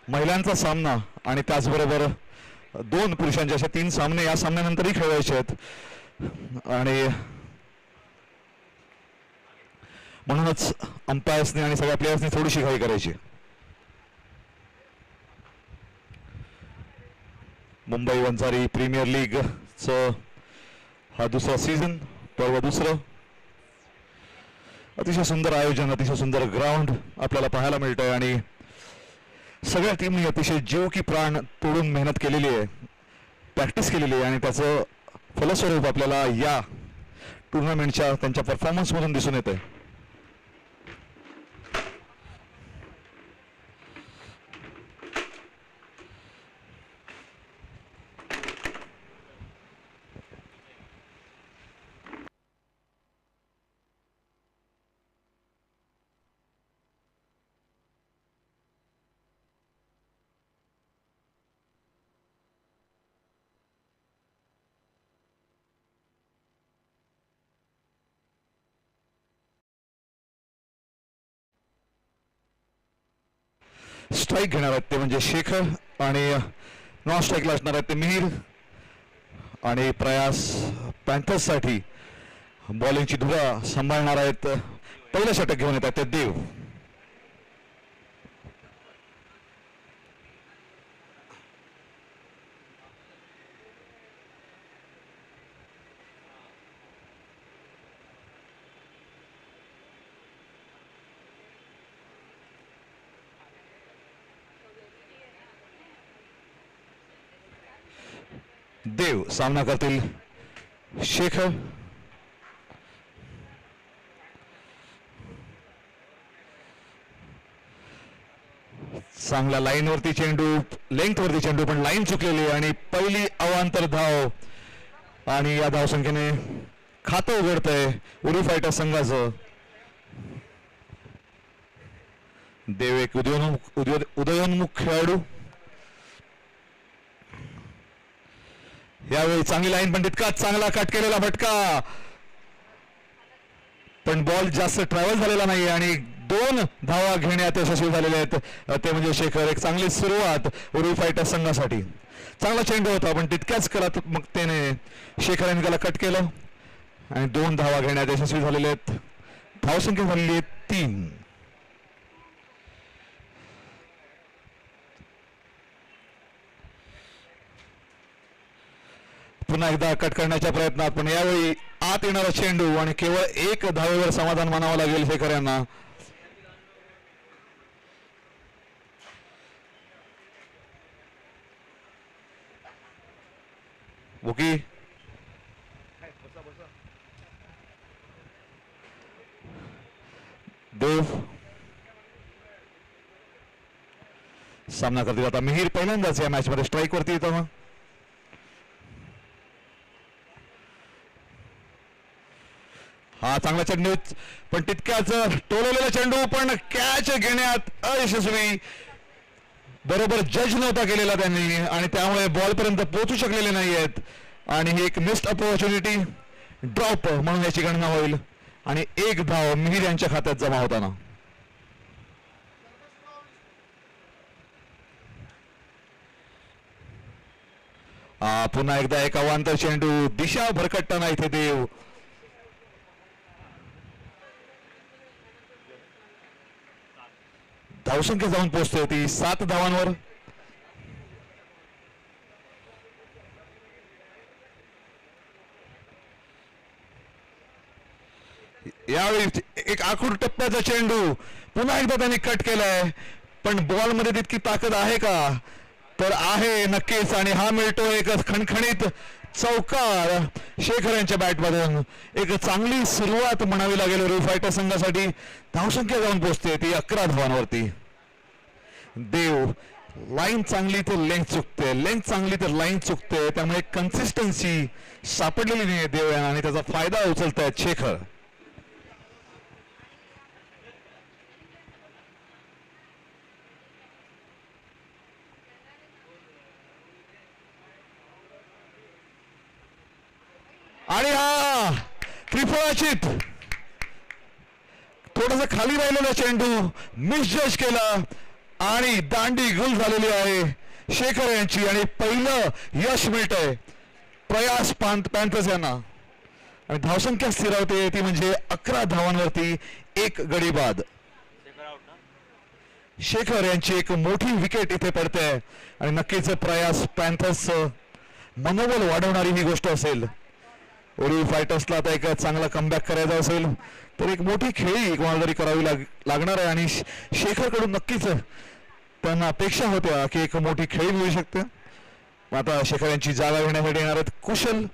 महिलांचा सामना आणि त्याचबरोबर 2 पुरुषांचे असे 3 सामने या सामन्यानंतरही खेळवायचे आहेत आणि म्हणूनच अंपायर्सने आणि सगळ्या प्लेयर्सनी थोडीशी घाई करायची. मुंबई वंजारी प्रीमियर लीगचं हा दुसरा सीझन, पर्व दुसरं. अतिशय सुंदर आयोजन, अतिशय सुंदर ग्राउंड आपल्याला पाहायला मिळतंय आणि सगळ्या टीमनी अतिशय जीव की प्राण तोडून मेहनत केलेली आहे, प्रॅक्टिस केलेली आहे आणि त्याचं फलस्वरूप आपल्याला या टुर्नामेंटच्या त्यांच्या परफॉर्मन्समधून दिसून येतंय. स्ट्राईक घेणार आहेत ते म्हणजे शेखर आणि नॉन स्ट्राईकला असणार आहेत ते मिहिर आणि प्रयास पॅन्थर्ससाठी बॉलिंगची धुरा सांभाळणार आहेत पहिलं षटक घेऊन येतात ते देव. देव सामना करतील शेखर चांगला लाईन वरती चेंडू, लेंथ वरती चेंडू, पण लाईन चुकलेली आणि पहिली अवांतर धाव आणि या धावसंख्येने खातं उघडतंय उरी फायटर्स संघाचं. देव एक उदयोन्मुख खेळाडू. यावेळी चांगली लाईन, पण तितकाच चांगला कट केलेला फटका, पण बॉल जास्त ट्रॅव्हल झालेला नाही आणि 2 धावा घेण्यात यशस्वी झालेले आहेत. ते म्हणजे शेखर. एक चांगली सुरुवात उरुई फायटर्स संघासाठी. चांगला चेंडू होता, पण तितक्याच कलात्मकतेने शेखर यांनी त्याला कट केलं आणि 2 धावा घेण्यात यशस्वी झालेले आहेत. धावसंख्या झालेली आहे 3. पुन्हा एकदा कट करण्याच्या प्रयत्नात, पण यावेळी आत येणारा चेंडू आणि केवळ 1 धावेवर समाधान मानावं लागेल शेखर यांना. बुकी देव सामना करतील आता. मिहीर पहिल्यांदाच या मॅच मध्ये स्ट्राईक वरती येतो. मग हा चांगला चेंडू, पण तितक्याच टोलवलेला चेंडू, पण कॅच घेण्यात अयशस्वी. बरोबर जज नव्हता केलेला त्यांनी आणि त्यामुळे बॉल पर्यंत पोहोचू शकलेले नाही आहेत आणि ही एक मिस्ड अपॉर्च्युनिटी, ड्रॉप म्हणून याची गणना होईल आणि 1 धाव मिहीर यांच्या खात्यात जमा होताना. पुन्हा एकदा एक अवांतर चेंडू, दिशा भरकटताना इथे देव. धावसंख्या जाऊन पोहोचते ती 7 धावांवर. यावेळी एक आखूड टप्प्याचा चेंडू, पुन्हा एकदा त्यांनी कट केलाय, पण बॉल मध्ये तितकी ताकद आहे का? तर आहे नक्कीच, आणि हा मिळतो एक खणखणीत चौकार शेखर यांच्या बॅटमधून. एक चांगली सुरुवात म्हणावी लागेल उरुई फायटर संघासाठी. धावसंख्या जाऊन पोहोचते ती 11 धावांवरती. देव लाईन चांगली तर लेंथ चुकते, लेंथ चांगली तर लाईन चुकते, त्यामुळे कन्सिस्टन्सी सापडलेली नाही देव यांना आणि त्याचा फायदा उचलतायत शेखर. आणि हा त्रिफळाचित थोडासा खाली राहिलेला चेंडू मिसजज केला आणि दांडी गुल झालेली आहे शेखर यांची आणि पहिलं यश मिळतंय प्रयास पॅन्थर्स यांना. आणि धावसंख्या स्थिरावते ती म्हणजे 11 धावांवरती 1 गडी बाद. शेखर यांची एक मोठी विकेट इथे पडते आणि नक्कीच प्रयास पॅन्थर्स मनोबल वाढवणारी ही गोष्ट असेल. उरुई फायटर्सला आता एक चांगला कमबॅक करायचा असेल तर एक मोठी खेळी कोणाला तरी करावी लागणार आहे आणि शेखरकडून नक्कीच त्यांना अपेक्षा होत्या की एक मोठी खेळी मिळू शकते. आता शेखर यांची जागा घेण्यासाठी येणार आहेत कुशल.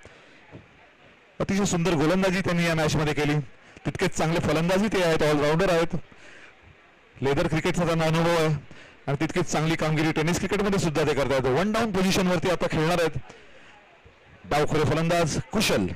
अतिशय सुंदर गोलंदाजी त्यांनी या मॅच मध्ये केली, तितकेच चांगले फलंदाजी ते आहेत, ऑलराऊंडर आहेत. लेदर क्रिकेटचा त्यांना अनुभव आहे आणि तितकीच चांगली कामगिरी टेनिस क्रिकेटमध्ये सुद्धा ते करतात. 1 डाऊन पोझिशन वरती आता खेळणार आहेत डावखोरे फलंदाज कुशल.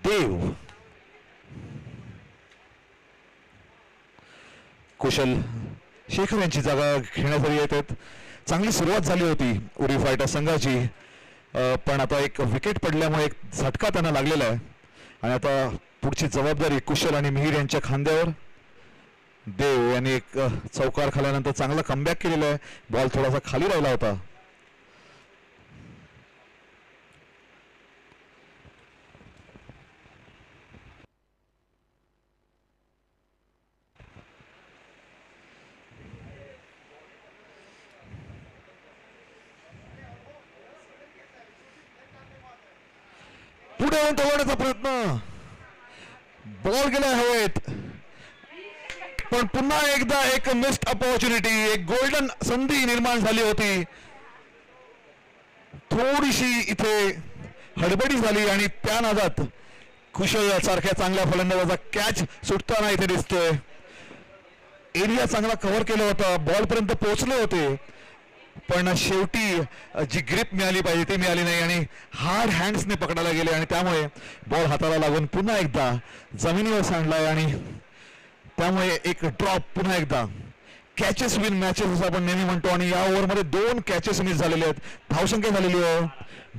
देव कुशल शेखर यांची जागा घेण्यासाठी येत आहेत. चांगली सुरुवात झाली होती उरुई फायटर संघाची, पण आता एक विकेट पडल्यामुळे एक झटका त्यांना लागलेला आहे आणि आता पुढची जबाबदारी कुशल आणि मिहीर यांच्या खांद्यावर. देव यांनी एक चौकार खाल्यानंतर चांगला कमबॅक केलेला आहे. बॉल थोडासा खाली राहिला होता. पुढे येऊन दवडण्याचा प्रयत्न, बॉल गेला हवेत पण पुन्हा एकदा एक मिस्ड अपॉर्च्युनिटी, एक गोल्डन संधी निर्माण झाली होती. थोडीशी इथे हडबडी झाली आणि त्या नादात कुशल सारख्या चांगल्या फलंदाजाचा कॅच सुटताना इथे दिसतोय. एरिया चांगला कव्हर केला होता, बॉल पर्यंत पोहोचले होते, पण शेवटी जी ग्रिप मिळाली पाहिजे ती मिळाली नाही आणि हार्ड हँड्सने पकडायला गेले आणि त्यामुळे बॉल हाताला लागून पुन्हा एकदा जमिनीवर सांडलाय आणि त्यामुळे एक ड्रॉप. पुन्हा एकदा कॅचेस विन मॅचेस असं आपण नेहमी म्हणतो आणि या ओव्हरमध्ये 2 कॅचेस मिस झालेले आहेत. धावसंख्या झालेली आहे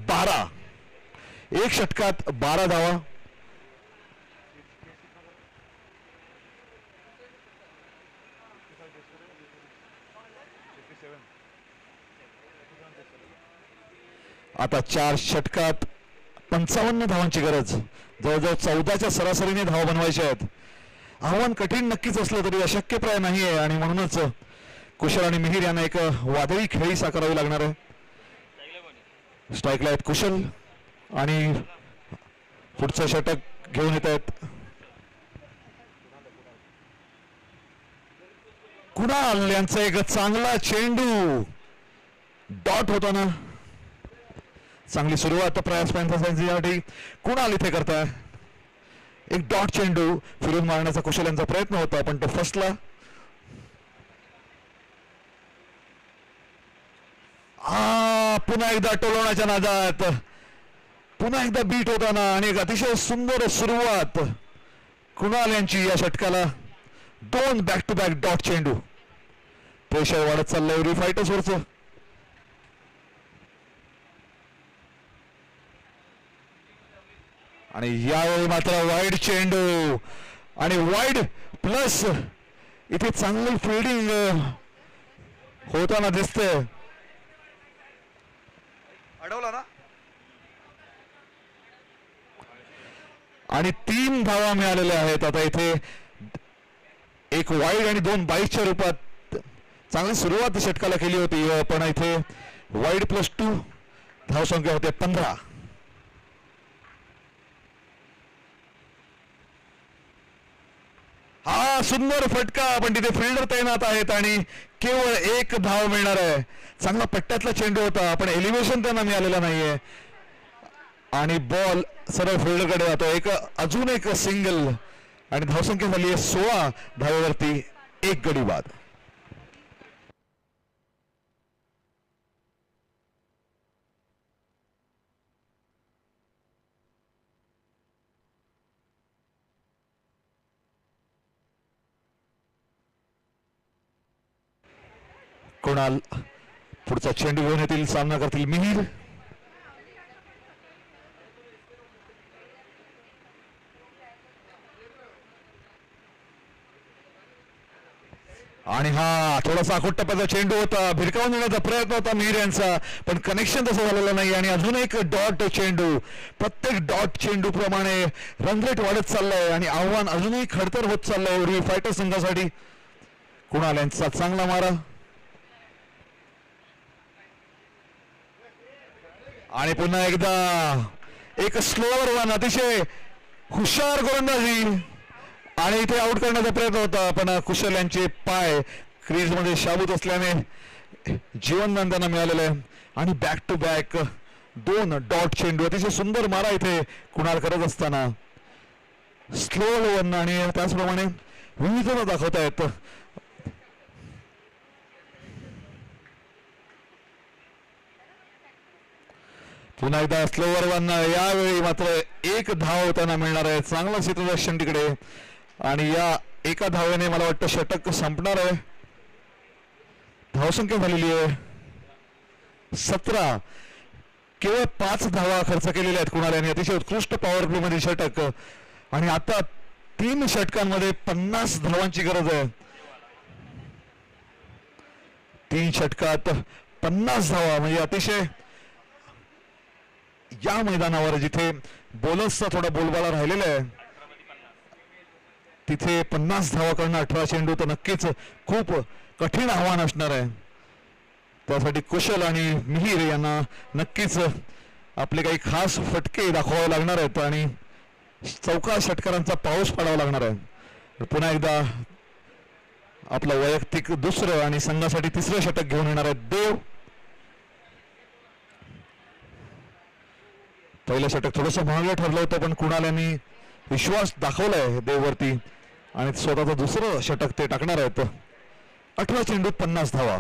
12. एक षटकात 12 धावा. आता 4 षटकात 55 धावांची गरज. जवळजवळ 14च्या सरासरीने धावा बनवायच्या आहेत. आव्हान कठीण नक्कीच असलं तरी अशक्यप्राय नाही आहे आणि म्हणूनच कुशल आणि मिहिर यांना एक वादळी खेळी साकारावी लागणार आहे. स्ट्राईकला आहेत कुशल आणि पुढचं षटक घेऊन येत आहेत कुणाल यांचा. एक चांगला चेंडू डॉट होताना चांगली सुरुवात प्रयास पॅन्थर्ससाठी कुणाल इथे करताय. एक डॉट चेंडू फिरून मारण्याचा कुशल यांचा प्रयत्न होता पण तो फसला. पुन्हा एकदा टोलवण्याच्या नादात पुन्हा एकदा बीट होताना आणि एक अतिशय सुंदर सुरुवात कुणाल यांची या षटकाला. 2 बॅक टू बॅक डॉट चेंडू. प्रेशर वाढत चाललंय एव्हरी फायटर्स वरचं. आणि यावेळी मात्र वाईड चेंडू आणि वाईड प्लस इथे चांगली फिल्डिंग होताना दिसतंय. अडवला ना. आणि 3 धावा मिळालेल्या आहेत. आता इथे एक वाईड आणि 2 बाईकच्या रूपात चांगली सुरुवात षटकाला केली होती पण इथे वाईड प्लस 2 धावसंख्या होते 15. हा सुंदर फटका पण तिथे फिल्डर तैनात आहेत आणि केवळ 1 धाव मिळणार आहे. चांगला पट्ट्यातला चेंडू होता पण एलिव्हेशन त्यांना मिळालेलं नाहीये आणि बॉल सरळ फिल्डरकडे जातो. अजून एक सिंगल आणि धावसंख्या झाली आहे 16 धावेवरती 1 गडी बाद. कुणाल पुढचा चेंडू घेऊन येतील. सामना करतील मिहिर. आणि हा थोडासा आखूट टप्प्याचा चेंडू होता. भिरकावून देण्याचा प्रयत्न होता मिहिर यांचा पण कनेक्शन तसं झालेलं नाही आणि अजून एक डॉट चेंडू. प्रत्येक डॉट चेंडू प्रमाणे रन रेट वाढत चाललंय आणि आव्हान अजूनही खडतर होत चाललंय एव्हरी फायटर संघासाठी. कुणाल यांचा चांगला मारा आणि पुन्हा एकदा एक स्लोअर वन. अतिशय हुशार गोलंदाजी आणि इथे आउट करण्याचा प्रयत्न होता पण कुशल यांचे पाय क्रीज मध्ये शाबूत असल्याने जीवनदान त्यांना मिळालेलं आहे. आणि बॅक टू बॅक 2 डॉट चेंडू. अतिशय सुंदर मारा इथे कुणाल करत असताना स्लो वन आणि त्याचप्रमाणे विविधता दाखवतायत. पुन्हा एकदा स्लोवर वन. यावेळी मात्र 1 धाव होताना मिळणार आहे. चांगला क्षेत्ररक्षण तिकडे आणि या 1 धावेने मला वाटतं षटक संपणार आहे. धावसंख्या झालेली आहे 17. केवळ 5 धावा खर्च केलेल्या आहेत कुणाल यांनी. अतिशय उत्कृष्ट पॉवर प्ले मध्ये षटक आणि आता 3 षटकांमध्ये 50 धावांची गरज आहे. 3 षटकात 50 धावा म्हणजे अतिशय या मैदानावर जिथे बॉलर्सचा थोडा बोलबाला राहिलेला आहे तिथे 50 धावा करणं 18 चेंडू तर नक्कीच खूप कठीण आव्हान असणार आहे. त्यासाठी कुशल आणि मिहिर यांना नक्कीच आपले काही खास फटके दाखवावे लागणार आहेत आणि चौका षटकारांचा पाऊस पडावा लागणार आहे. पुन्हा एकदा आपलं वैयक्तिक दुसरं आणि संघासाठी तिसरं षटक घेऊन येणार आहेत देव. पहिलं षटक थोडंसं महागडं ठरलं होतं, पण कुणाल यांनी विश्वास दाखवलाय देववरती आणि स्वतःचं दुसरं षटक ते टाकणार आहेत. 18 चेंडूत 50 धावा.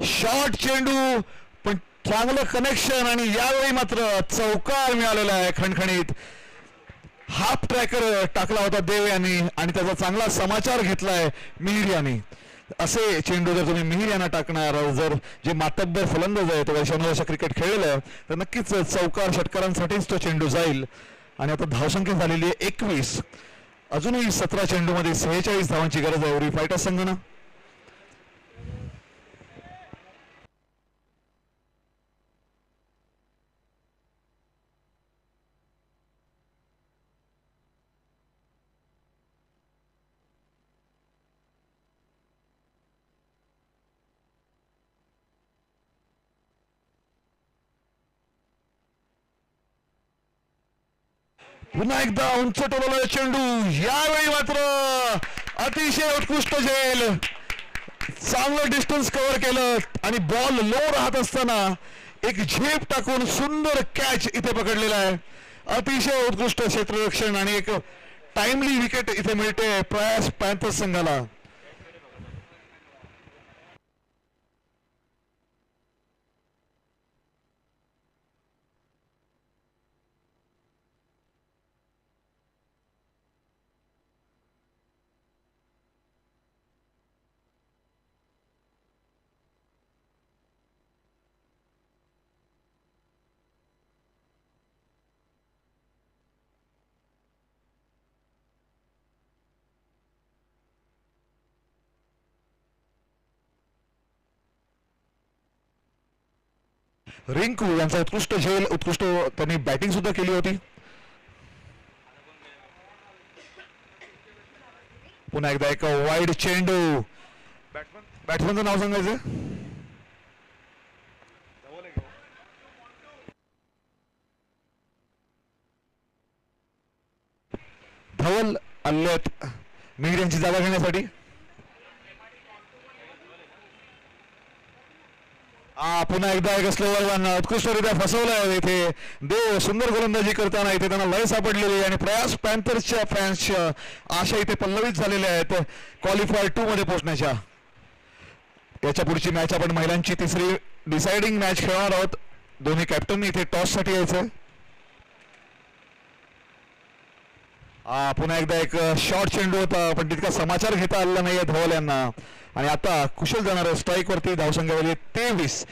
शॉर्ट चेंडू, पण चांगलं कनेक्शन आणि यावेळी मात्र चौकार मिळालेला आहे खणखणीत. हाफ ट्रॅकर टाकला होता देव यांनी आणि त्याचा चांगला समाचार घेतलाय मिहिर यांनी. असे चेंडू जर तुम्ही मिहिर यांना टाकणार, जर जे मातब्बर फलंदाज आहेत वर्षानुवर्ष क्रिकेट खेळलेलं आहे, तर नक्कीच चौकार षटकारांसाठीच तो चेंडू जाईल. आणि आता धावसंख्या झालेली आहे 21. अजूनही 17 चेंडूमध्ये 46 धावांची गरज आहे उरी फायटर्स संघानं. पुन्हा एकदा उंच टोलवलेला चेंडू, यावेळी मात्र अतिशय उत्कृष्ट झेल, चांगलं डिस्टन्स कव्हर केलं आणि बॉल लो राहत असताना एक झेप टाकून सुंदर कॅच इथे पकडलेला आहे. अतिशय उत्कृष्ट क्षेत्ररक्षण आणि एक टाइमली विकेट इथे मिळते प्रयास पॅन्थर्स संघाला. रिंकू यांचा उत्कृष्ट झेल, उत्कृष्ट त्यांनी बॅटिंग सुद्धा केली होती. पुन्हा एकदा एक वाईड चेंडू. बॅट्समनचं नाव सांगायचं. धवल आलेत मिहिर यांची जागा घेण्यासाठी. पुन्हा एकदा एक स्लोवर उत्कृष्टरित्या फसवलंय इथे देव. सुंदर गोलंदाजी करताना इथे त्यांना लय सापडलेली आणि प्रयास पॅन्थर्सच्या फॅन्सच्या आशा इथे पल्लवित झालेल्या आहेत क्वालिफायर 2 मध्ये पोहोचण्याच्या. याच्या पुढची मॅच आपण महिलांची तिसरी डिसाइडिंग मॅच खेळणार आहोत. दोन्ही कॅप्टन इथे टॉस साठी यायचं. पुन्हा एकदा एक शॉर्ट चेंडू होता, पण तितका समाचार घेता आलेला नाहीये धवल यांना. आणि आता कुशल जाणार आहे स्ट्राईक वरती. धावसंख्या 23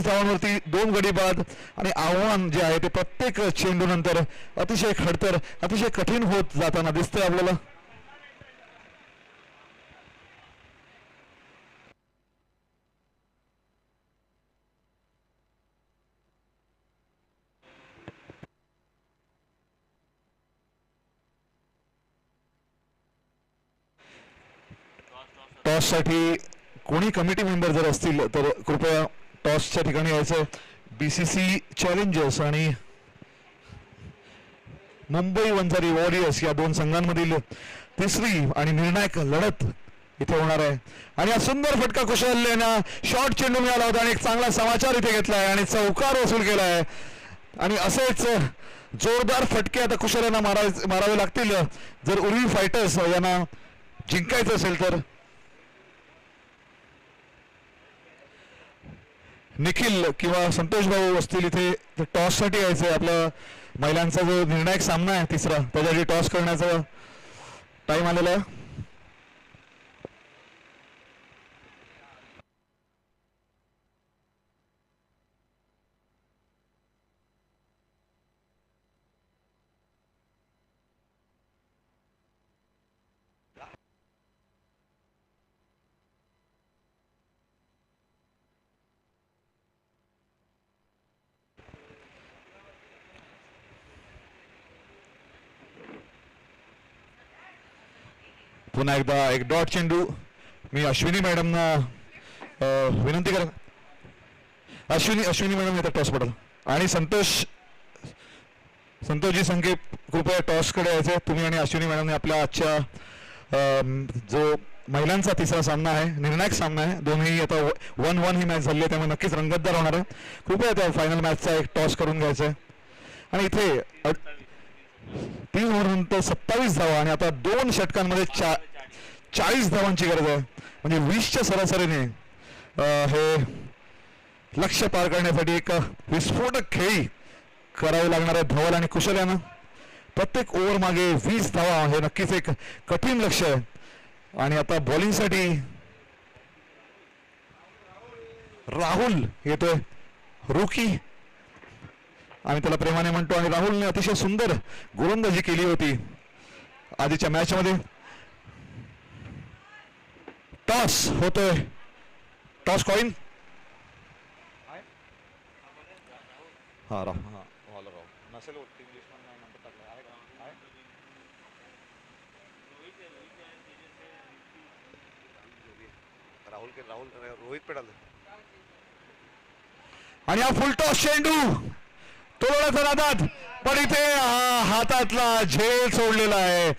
धावांवरती 2 गडी बाद. आणि आव्हान जे आहे ते प्रत्येक चेंडू नंतर अतिशय खडतर, अतिशय कठीण होत जाताना दिसतंय आपल्याला. टॉस साठी कोणी कमिटी मेंबर जर असतील तर कृपया टॉसच्या ठिकाणी यायचं. बीसीसी चॅलेंजर्स आणि मुंबई वंजारी वॉरियर्स या 2 संघांमधील तिसरी आणि निर्णायक लढत इथे होणार आहे. आणि हा सुंदर फटका कुशल यांना शॉर्ट चेंडू मिळाला होता आणि एक चांगला समाचार इथे घेतलाय आणि चौकार वसूल केलाय. आणि असेच जोरदार फटके आता कुशल यांना मारावे लागतील जर उर्वी फायटर्स यांना जिंकायचं असेल तर. निखिल किंवा संतोष भाऊ असतील इथे टॉस साठी यायचंय. आपला महिलांचा जो निर्णायक सामना आहे तिसरा, त्यासाठी टॉस करण्याचा टाइम आलेला आहे. पुन्हा एकदा एक डॉट चेंडू. मी अश्विनी मॅडमना विनंती करेन. अश्विनी मॅडम येतात टॉस पडल आणि संतोष संतोषजी संखे कृपया टॉसकडे यायचे. तुम्ही आणि अश्विनी मॅडमने आपल्या आजच्या जो महिलांचा तिसरा सामना आहे, निर्णायक सामना आहे, दोन्ही आता 1-1 ही मॅच झाली आहे, त्यामुळे नक्कीच रंगतदार होणार आहे. कृपया त्या फायनल मॅचचा एक टॉस करून घ्यायचा आहे. आणि इथे 3 ओव्हरनंतर 27 धावा आणि आता 2 षटकांमध्ये 40 धावांची गरज आहे. म्हणजे 20च्या सरासरीने हे लक्ष्य पार करण्यासाठी एक विस्फोटक खेळी करावी लागणार आहे धवल आणि कुशल यांना. प्रत्येक ओव्हर मागे 20 धावा हे नक्कीच एक कठीण लक्ष्य आहे. आणि आता बॉलिंगसाठी राहुल येतोय, रुकी आम्ही त्याला प्रेमाने म्हणतो. आणि राहुलने अतिशय सुंदर गोलंदाजी केली होती आधीच्या मॅच मध्ये. टॉस होतोय, टॉस कॉइन. हा राहुल रोहित पण आलं. आणि हा फुल टॉस चेंडू तोडण्याचा नादात, पण इथे हातातला झेल सोडलेला आहे.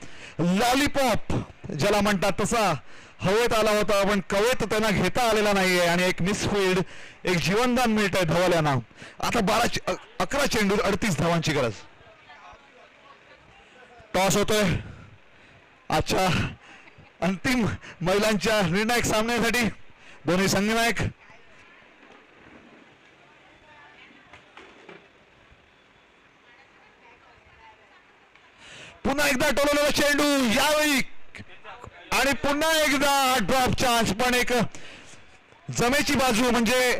लॉलीपॉप ज्याला म्हणतात तसा हवेत आला होता, पण कवेत त्यांना घेता आलेला नाहीये. आणि एक मिसफिल्ड, एक जीवनदान मिळत आहे धवल यांना. आता 11 चेंडू 38 धावांची गरज. टॉस होतोय आजच्या अंतिम महिलांच्या निर्णायक सामन्यासाठी. दोन्ही संघनायक पुन्हा एकदा टोलवलेला चेंडू यावेळी, आणि पुन्हा एकदा ड्रॉप चान्स. पण एक जमेची बाजू म्हणजे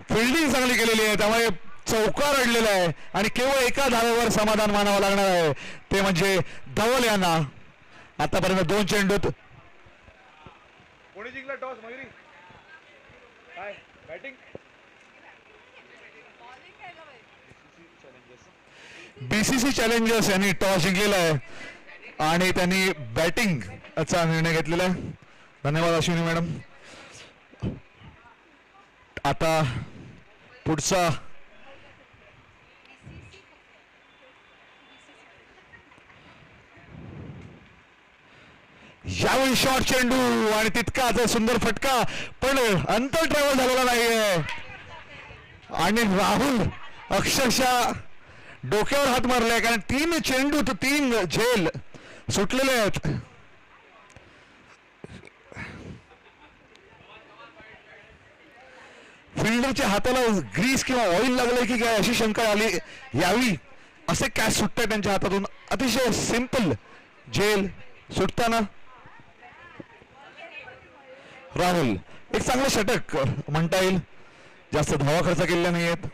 फिल्डिंग चांगली केलेली आहे, त्यामुळे चौकार अडलेला आहे. आणि केवळ एका धावेवर समाधान मानावं लागणार आहे, ते म्हणजे धवल यांना. आतापर्यंत 2 चेंडूत कोणी जिंकला टॉस? मयुरी काय बॅटिंग? बीसीसी चॅलेंजर्स यांनी टॉस जिंकलेला आहे आणि त्यांनी बॅटिंगचा निर्णय घेतलेला आहे. धन्यवाद अश्विनी मॅडम. आता पुढचा यावेळी शॉर्ट चेंडू आणि तितकाच सुंदर फटका, पण अंतर ट्रॅव्हल झालेला नाहीये. आणि राहुल अक्षरशः डोक्यावर हात मारलाय, कारण 3 चेंडू तर 3 झेल सुटलेले आहेत. फिल्डरच्या हाताला ग्रीस किंवा ऑइल लागलंय की काय अशी शंका आली यावी. असे कॅच सुटताय त्यांच्या हातातून. अतिशय सिंपल झेल सुटताना राहुल एक चांगलं षटक म्हणता येईल. जास्त धावा खर्च केलेल्या नाही आहेत.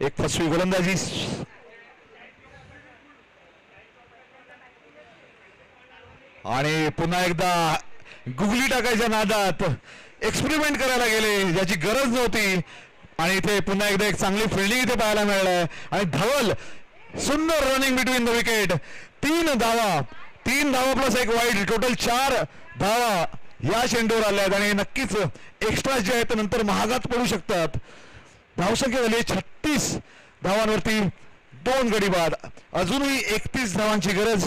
एक फसवी गोलंदाजी. आणि पुन्हा एकदा गुगली टाकायच्या नादात एक्सपेरिमेंट करायला गेले ज्याची गरज नव्हती. आणि इथे पुन्हा एकदा एक चांगली फिल्डिंग इथे पाहायला मिळालं. आणि धवल सुंदर रनिंग बिटवीन द विकेट. 3 धावा प्लस एक वाईट, टोटल 4 धावा या चेंडूवर आल्या आहेत. आणि नक्कीच एक्स्ट्रा जे आहेत नंतर महागात पडू शकतात. धावसंख्या झाली 36 धावांवरती 2 गडी बाद. अजूनही 31 धावांची गरज.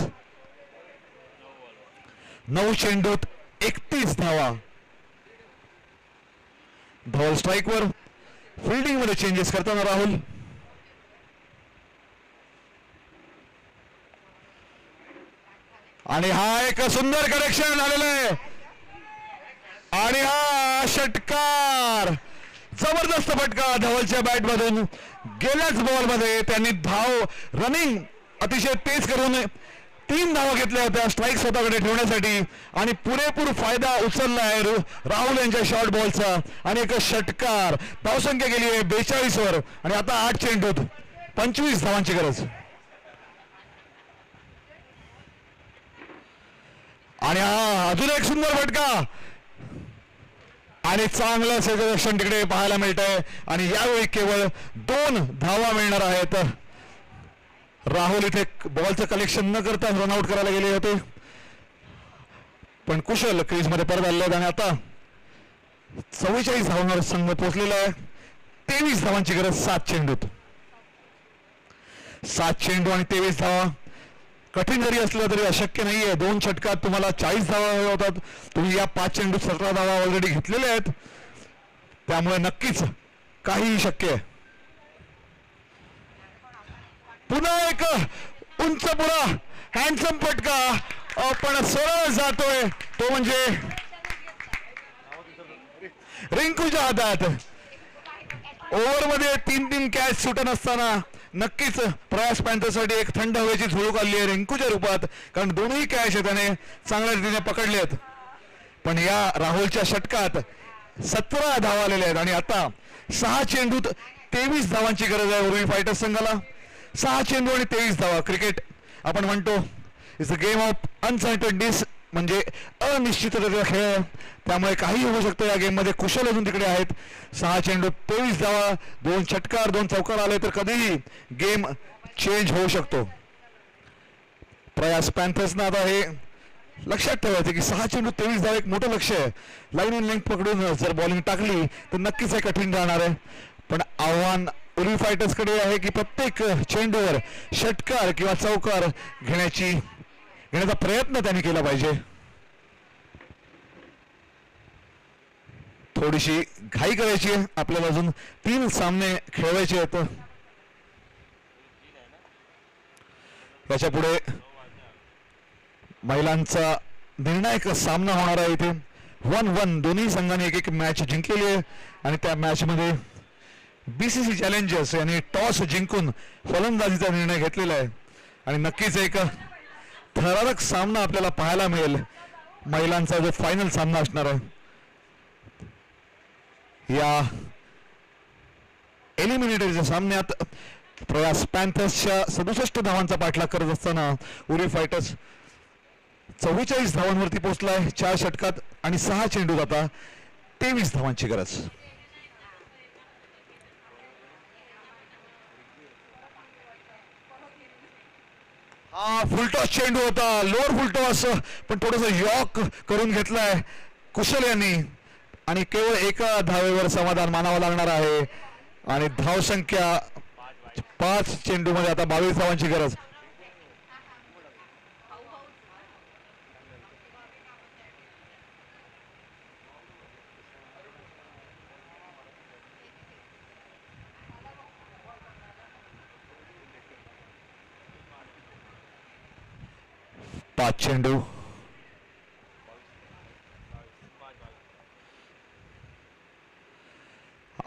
9 चेंडूत 31 धावा. धवल स्ट्राईकवर. फिल्डिंग मध्ये चेंजेस करताना राहुल. आणि हा एक सुंदर कनेक्शन आलेलं आहे. आणि हा षटकार, जबरदस्त फटका धवलच्या बॅट मधून. गेल्याच बॉल मध्ये त्यांनी रनिंग अतिशय तेज करून 3 धावा घेतल्या होत्या स्ट्राईक स्वतःकडे ठेवण्यासाठी. आणि पुरेपूर फायदा उचलला आहे राहुल यांच्या शॉर्ट बॉलचा. आणि एक षटकार. धावसंख्या गेली आहे 42 वर. आणि आता 8 चेंडूत 25 धावांची गरज. आणि हा अजून एक सुंदर फटका. आणि चांगलं सेक्शन तिकडे पाहायला मिळत आहे. आणि यावेळी केवळ 2 धावा मिळणार आहेत. राहुल इथे बॉलचं कलेक्शन न करता रनआउट करायला गेले होते, पण कुशल क्रीज मध्ये परत आले. आणि आता 44 धावांवर संघ पोहोचलेला आहे. 23 धावांची गरज 7 चेंडूत. 7 चेंडू आणि 23 धावा. कठीण जरी असलं तरी अशक्य नाहीये. 2 षटकात तुम्हाला 40 धावा हव्या होतात. तुम्ही या 5 चेंडू 17 धावा ऑलरेडी घेतलेल्या आहेत, त्यामुळे नक्कीच काहीही शक्य आहे. पुन्हा एक उंच पुरा हँडसम फटका, पण सरळ जातोय तो म्हणजे रिंकूच्या हातात. ओव्हरमध्ये 3-3 कॅच सुटत असताना नक्कीच प्रयास पॅन्थरसाठी एक थंड हवेची झुळूक आली आहे रिंकूच्या रूपात, कारण दोन्ही कॅच त्याने चांगल्या रीतीने पकडलेत. पण या राहुलच्या षटकात 17 धावा आलेल्या आहेत आणि आता 6 चेंडूत 23 धावांची गरज आहे उर्वी फायटर्स संघाला. 6 चेंडू आणि 23 धावा. क्रिकेट आपण म्हणतो it's a game of uncertainties, म्हणजे अनिश्चिततेचा खेळ आहे, त्यामुळे काही होऊ शकतं या गेम मध्ये. कुशल अजून तिकडे आहेत. 6 चेंडू 23 धावा, 2 षटकार 2 चौकार आले तर कधीही गेम चेंज होऊ शकतो. प्रयास पॅन्थर्सना आता हे लक्षात ठेवायचं की 6 चेंडू 23 धावा एक मोठं लक्ष आहे. लाईन इन लेंथ पकडून जर बॉलिंग टाकली तर नक्कीच हे कठीण राहणार आहे. पण आव्हान उर्वी फायटर्स कडे आहे की प्रत्येक चेंडूवर षटकार किंवा चौकार घेण्याचा प्रयत्न त्यांनी केला पाहिजे. थोडीशी घाई करायची आहे आपल्याला, अजून 3 सामने खेळवायचे आहेत. याच्या पुढे महिलांचा निर्णायक सामना होणार आहे. इथे 1-1 दोन्ही संघांनी एक मॅच जिंकलेली आहे आणि त्या मॅच मध्ये बीसीसी चॅलेंजर्स यांनी टॉस जिंकून फलंदाजीचा निर्णय घेतलेला आहे आणि नक्कीच एक थरारक सामना आपल्याला पाहायला मिळेल. महिलांचा जो फायनल सामना असणार आहे. या एलिमिनेटरच्या सामन्यात प्रयास पॅन्थर्सच्या 67 धावांचा पाठलाग करत असताना उर्वी फायटर्स 44 धावांवरती पोहोचलाय 4 षटकात आणि 6 चेंडूत आता 23 धावांची गरज. हा फुलटॉस चेंडू होता, लोअर फुलटॉस, पण थोडस यॉक करून घेतलाय कुशल यांनी आणि केवळ एका धावेवर समाधान मानावं लागणार आहे. आणि धावसंख्या 5 चेंडू मध्ये आता 22 धावांची गरज. चेंडू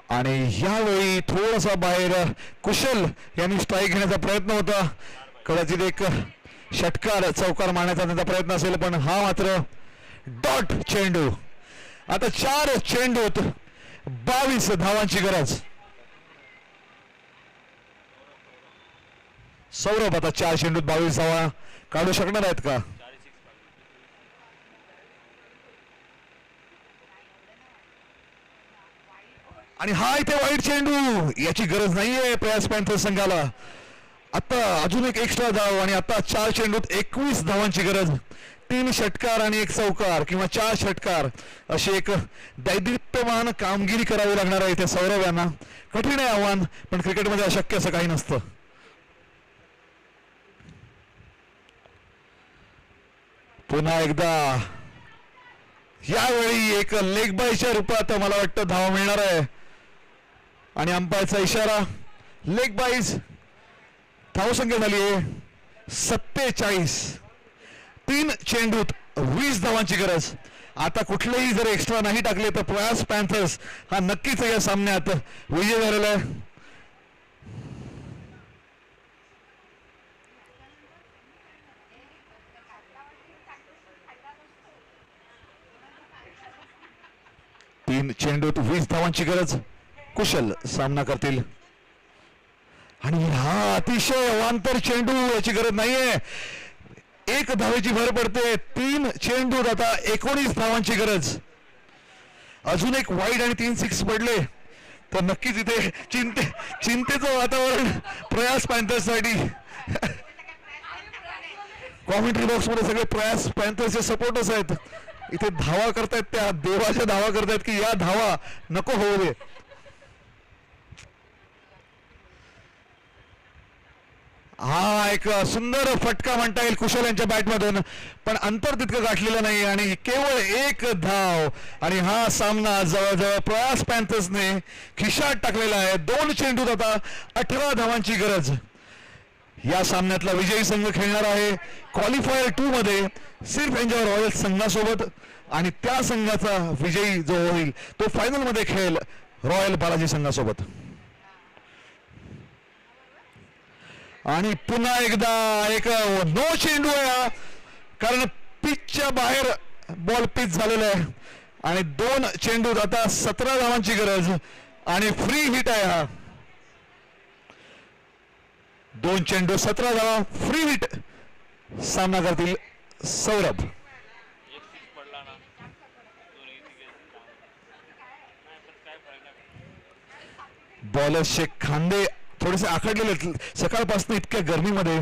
आणि यावेळी थोडासा बाहेर कुशल यांनी स्ट्राईक घेण्याचा प्रयत्न होता. कदाचित एक षटकार चौकार मारण्याचा त्यांचा प्रयत्न असेल, पण हा मात्र डॉट चेंडू. आता 4 चेंडूत 22 धावांची गरज. सौरभ आता 4 चेंडूत 22 धावा काढू शकणार आहेत का? आणि हा इथे वाईट चेंडू, याची गरज नाहीये प्रयास पॅन्थर्स संघाला. आता अजून एक एक्स्ट्रा धाव आणि आता 4 चेंडूत 21 धावांची गरज. 3 षटकार आणि 1 चौकार किंवा 4 षटकार अशी एक दैदिप्यमान कामगिरी करावी लागणार आहे इथे सौरभ यांना. कठीण आहे आव्हान, पण क्रिकेटमध्ये अशक्य असं काही नसतं. पुन्हा एकदा यावेळी एक लेग बायच्या रूपात मला वाटतं धावा मिळणार आहे आणि अंपायरचा इशारा लेग बाईज. धावसंख्या झाली आहे 47. 3 चेंडूत 20 धावांची गरज. आता कुठलेही जर एक्स्ट्रा नाही टाकले तर प्रयास पॅन्थर्स हा नक्कीच या सामन्यात विजय झालेला आहे. चेंडूत 20 धावांची गरज. कुशल सामना करतील आणि हा अतिशय अवांतर चेंडू, याची गरज नाहीये. 1 धावेची भर पडते. 3 चेंडूत आता 19 धावांची गरज. अजून एक वाईड आणि 3 सिक्स पडले तर नक्कीच इथे चिंतेचं वातावरण प्रयास पॅन्थर्ससाठी. कॉमेंट्री बॉक्स मध्ये सगळे प्रयास पॅन्थर्सचे सपोर्टर्स आहेत. इथे धावा करतायत, त्या देवाच्या धावा करतायत की या धावा नको होऊ दे. हा एक सुंदर फटका म्हणता येईल कुशल यांच्या बॅटमधून, पण अंतर तितकं गाठलेलं नाही आणि केवळ एक धाव. आणि हा सामना जवळजवळ प्रयास पॅन्थर्सने खिशात टाकलेला आहे. 2 चेंडूत आता 18 धावांची गरज. या सामन्यातला विजयी संघ खेळणार आहे क्वालिफायर 2 मध्ये सिर्फ एंजॉय रॉयल्स संघासोबत, आणि त्या संघाचा विजयी जो होईल तो फायनल मध्ये खेळेल रॉयल बालाजी संघासोबत. आणि पुन्हा एकदा एक नो चेंडू आहे हा, कारण पिचच्या बाहेर बॉल पिच झालेला आहे. आणि 2 चेंडूत आता 17 धावांची गरज आणि फ्री हिट आहे हा. 2 चेंडू 17 धावा, फ्री हिट. सामना करतील सौरभ. बॉलर्सचे खांदे थोडेसे आखडलेले आहेत. सकाळपासून इतक्या गरमीमध्ये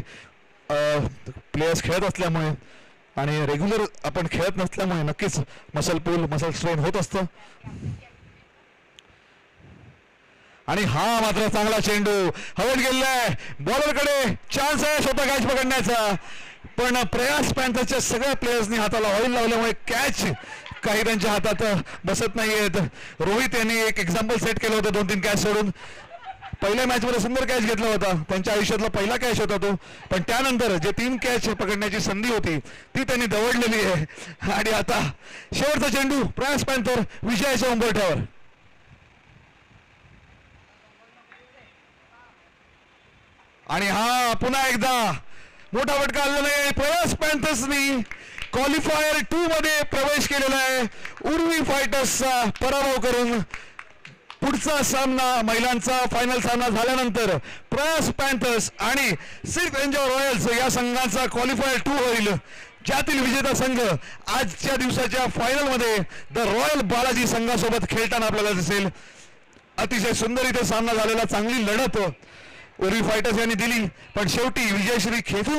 प्लेयर्स खेळत असल्यामुळे आणि रेग्युलर आपण खेळत नसल्यामुळे नक्कीच मसल पूल मसल स्ट्रेन होत असतं. आणि हा मात्र चांगला चेंडू हवेत गेलाय. बॉलरकडे चान्स आहे स्वतः कॅच पकडण्याचा, पण प्रयास पॅन्थर्सच्या सगळ्या प्लेयर्सनी हाताला ऑइल लावल्यामुळे कॅच काही त्यांच्या हातात बसत नाहीयेत. रोहित यांनी एक एक्झाम्पल सेट केलं होतं 2-3 कॅच सोडून. पहिल्या मॅचमध्ये सुंदर कॅच घेतला होता, त्यांच्या आयुष्यातला पहिला कॅच होता तो, पण त्यानंतर जे 3 कॅच पकडण्याची संधी होती ती त्यांनी दवडलेली आहे. आणि आता शेवटचा चेंडू प्रयास पॅन्थर विजयाच्या उंबरठ्यावर. आणि हा पुन्हा एकदा मोठा फटका आलेला आहे. प्रयास पॅन्थर्सनी क्वालिफायर 2 मध्ये प्रवेश केलेला आहे. उर्वी फायटर्सचा पराभव करून पुढचा सामना महिलांचा फायनल सामना झाल्यानंतर प्रयास पॅन्थर्स आणि सिर्फ एंजॉय रॉयल्स या संघांचा क्वालिफायर 2 होईल, ज्यातील विजेता संघ आजच्या दिवसाच्या फायनल मध्ये द रॉयल बालाजी संघासोबत खेळताना आपल्याला दिसेल. अतिशय सुंदर इथे सामना झालेला, चांगली लढत उर्वी फायटर्स यांनी दिली, पण शेवटी विजयश्री खेचून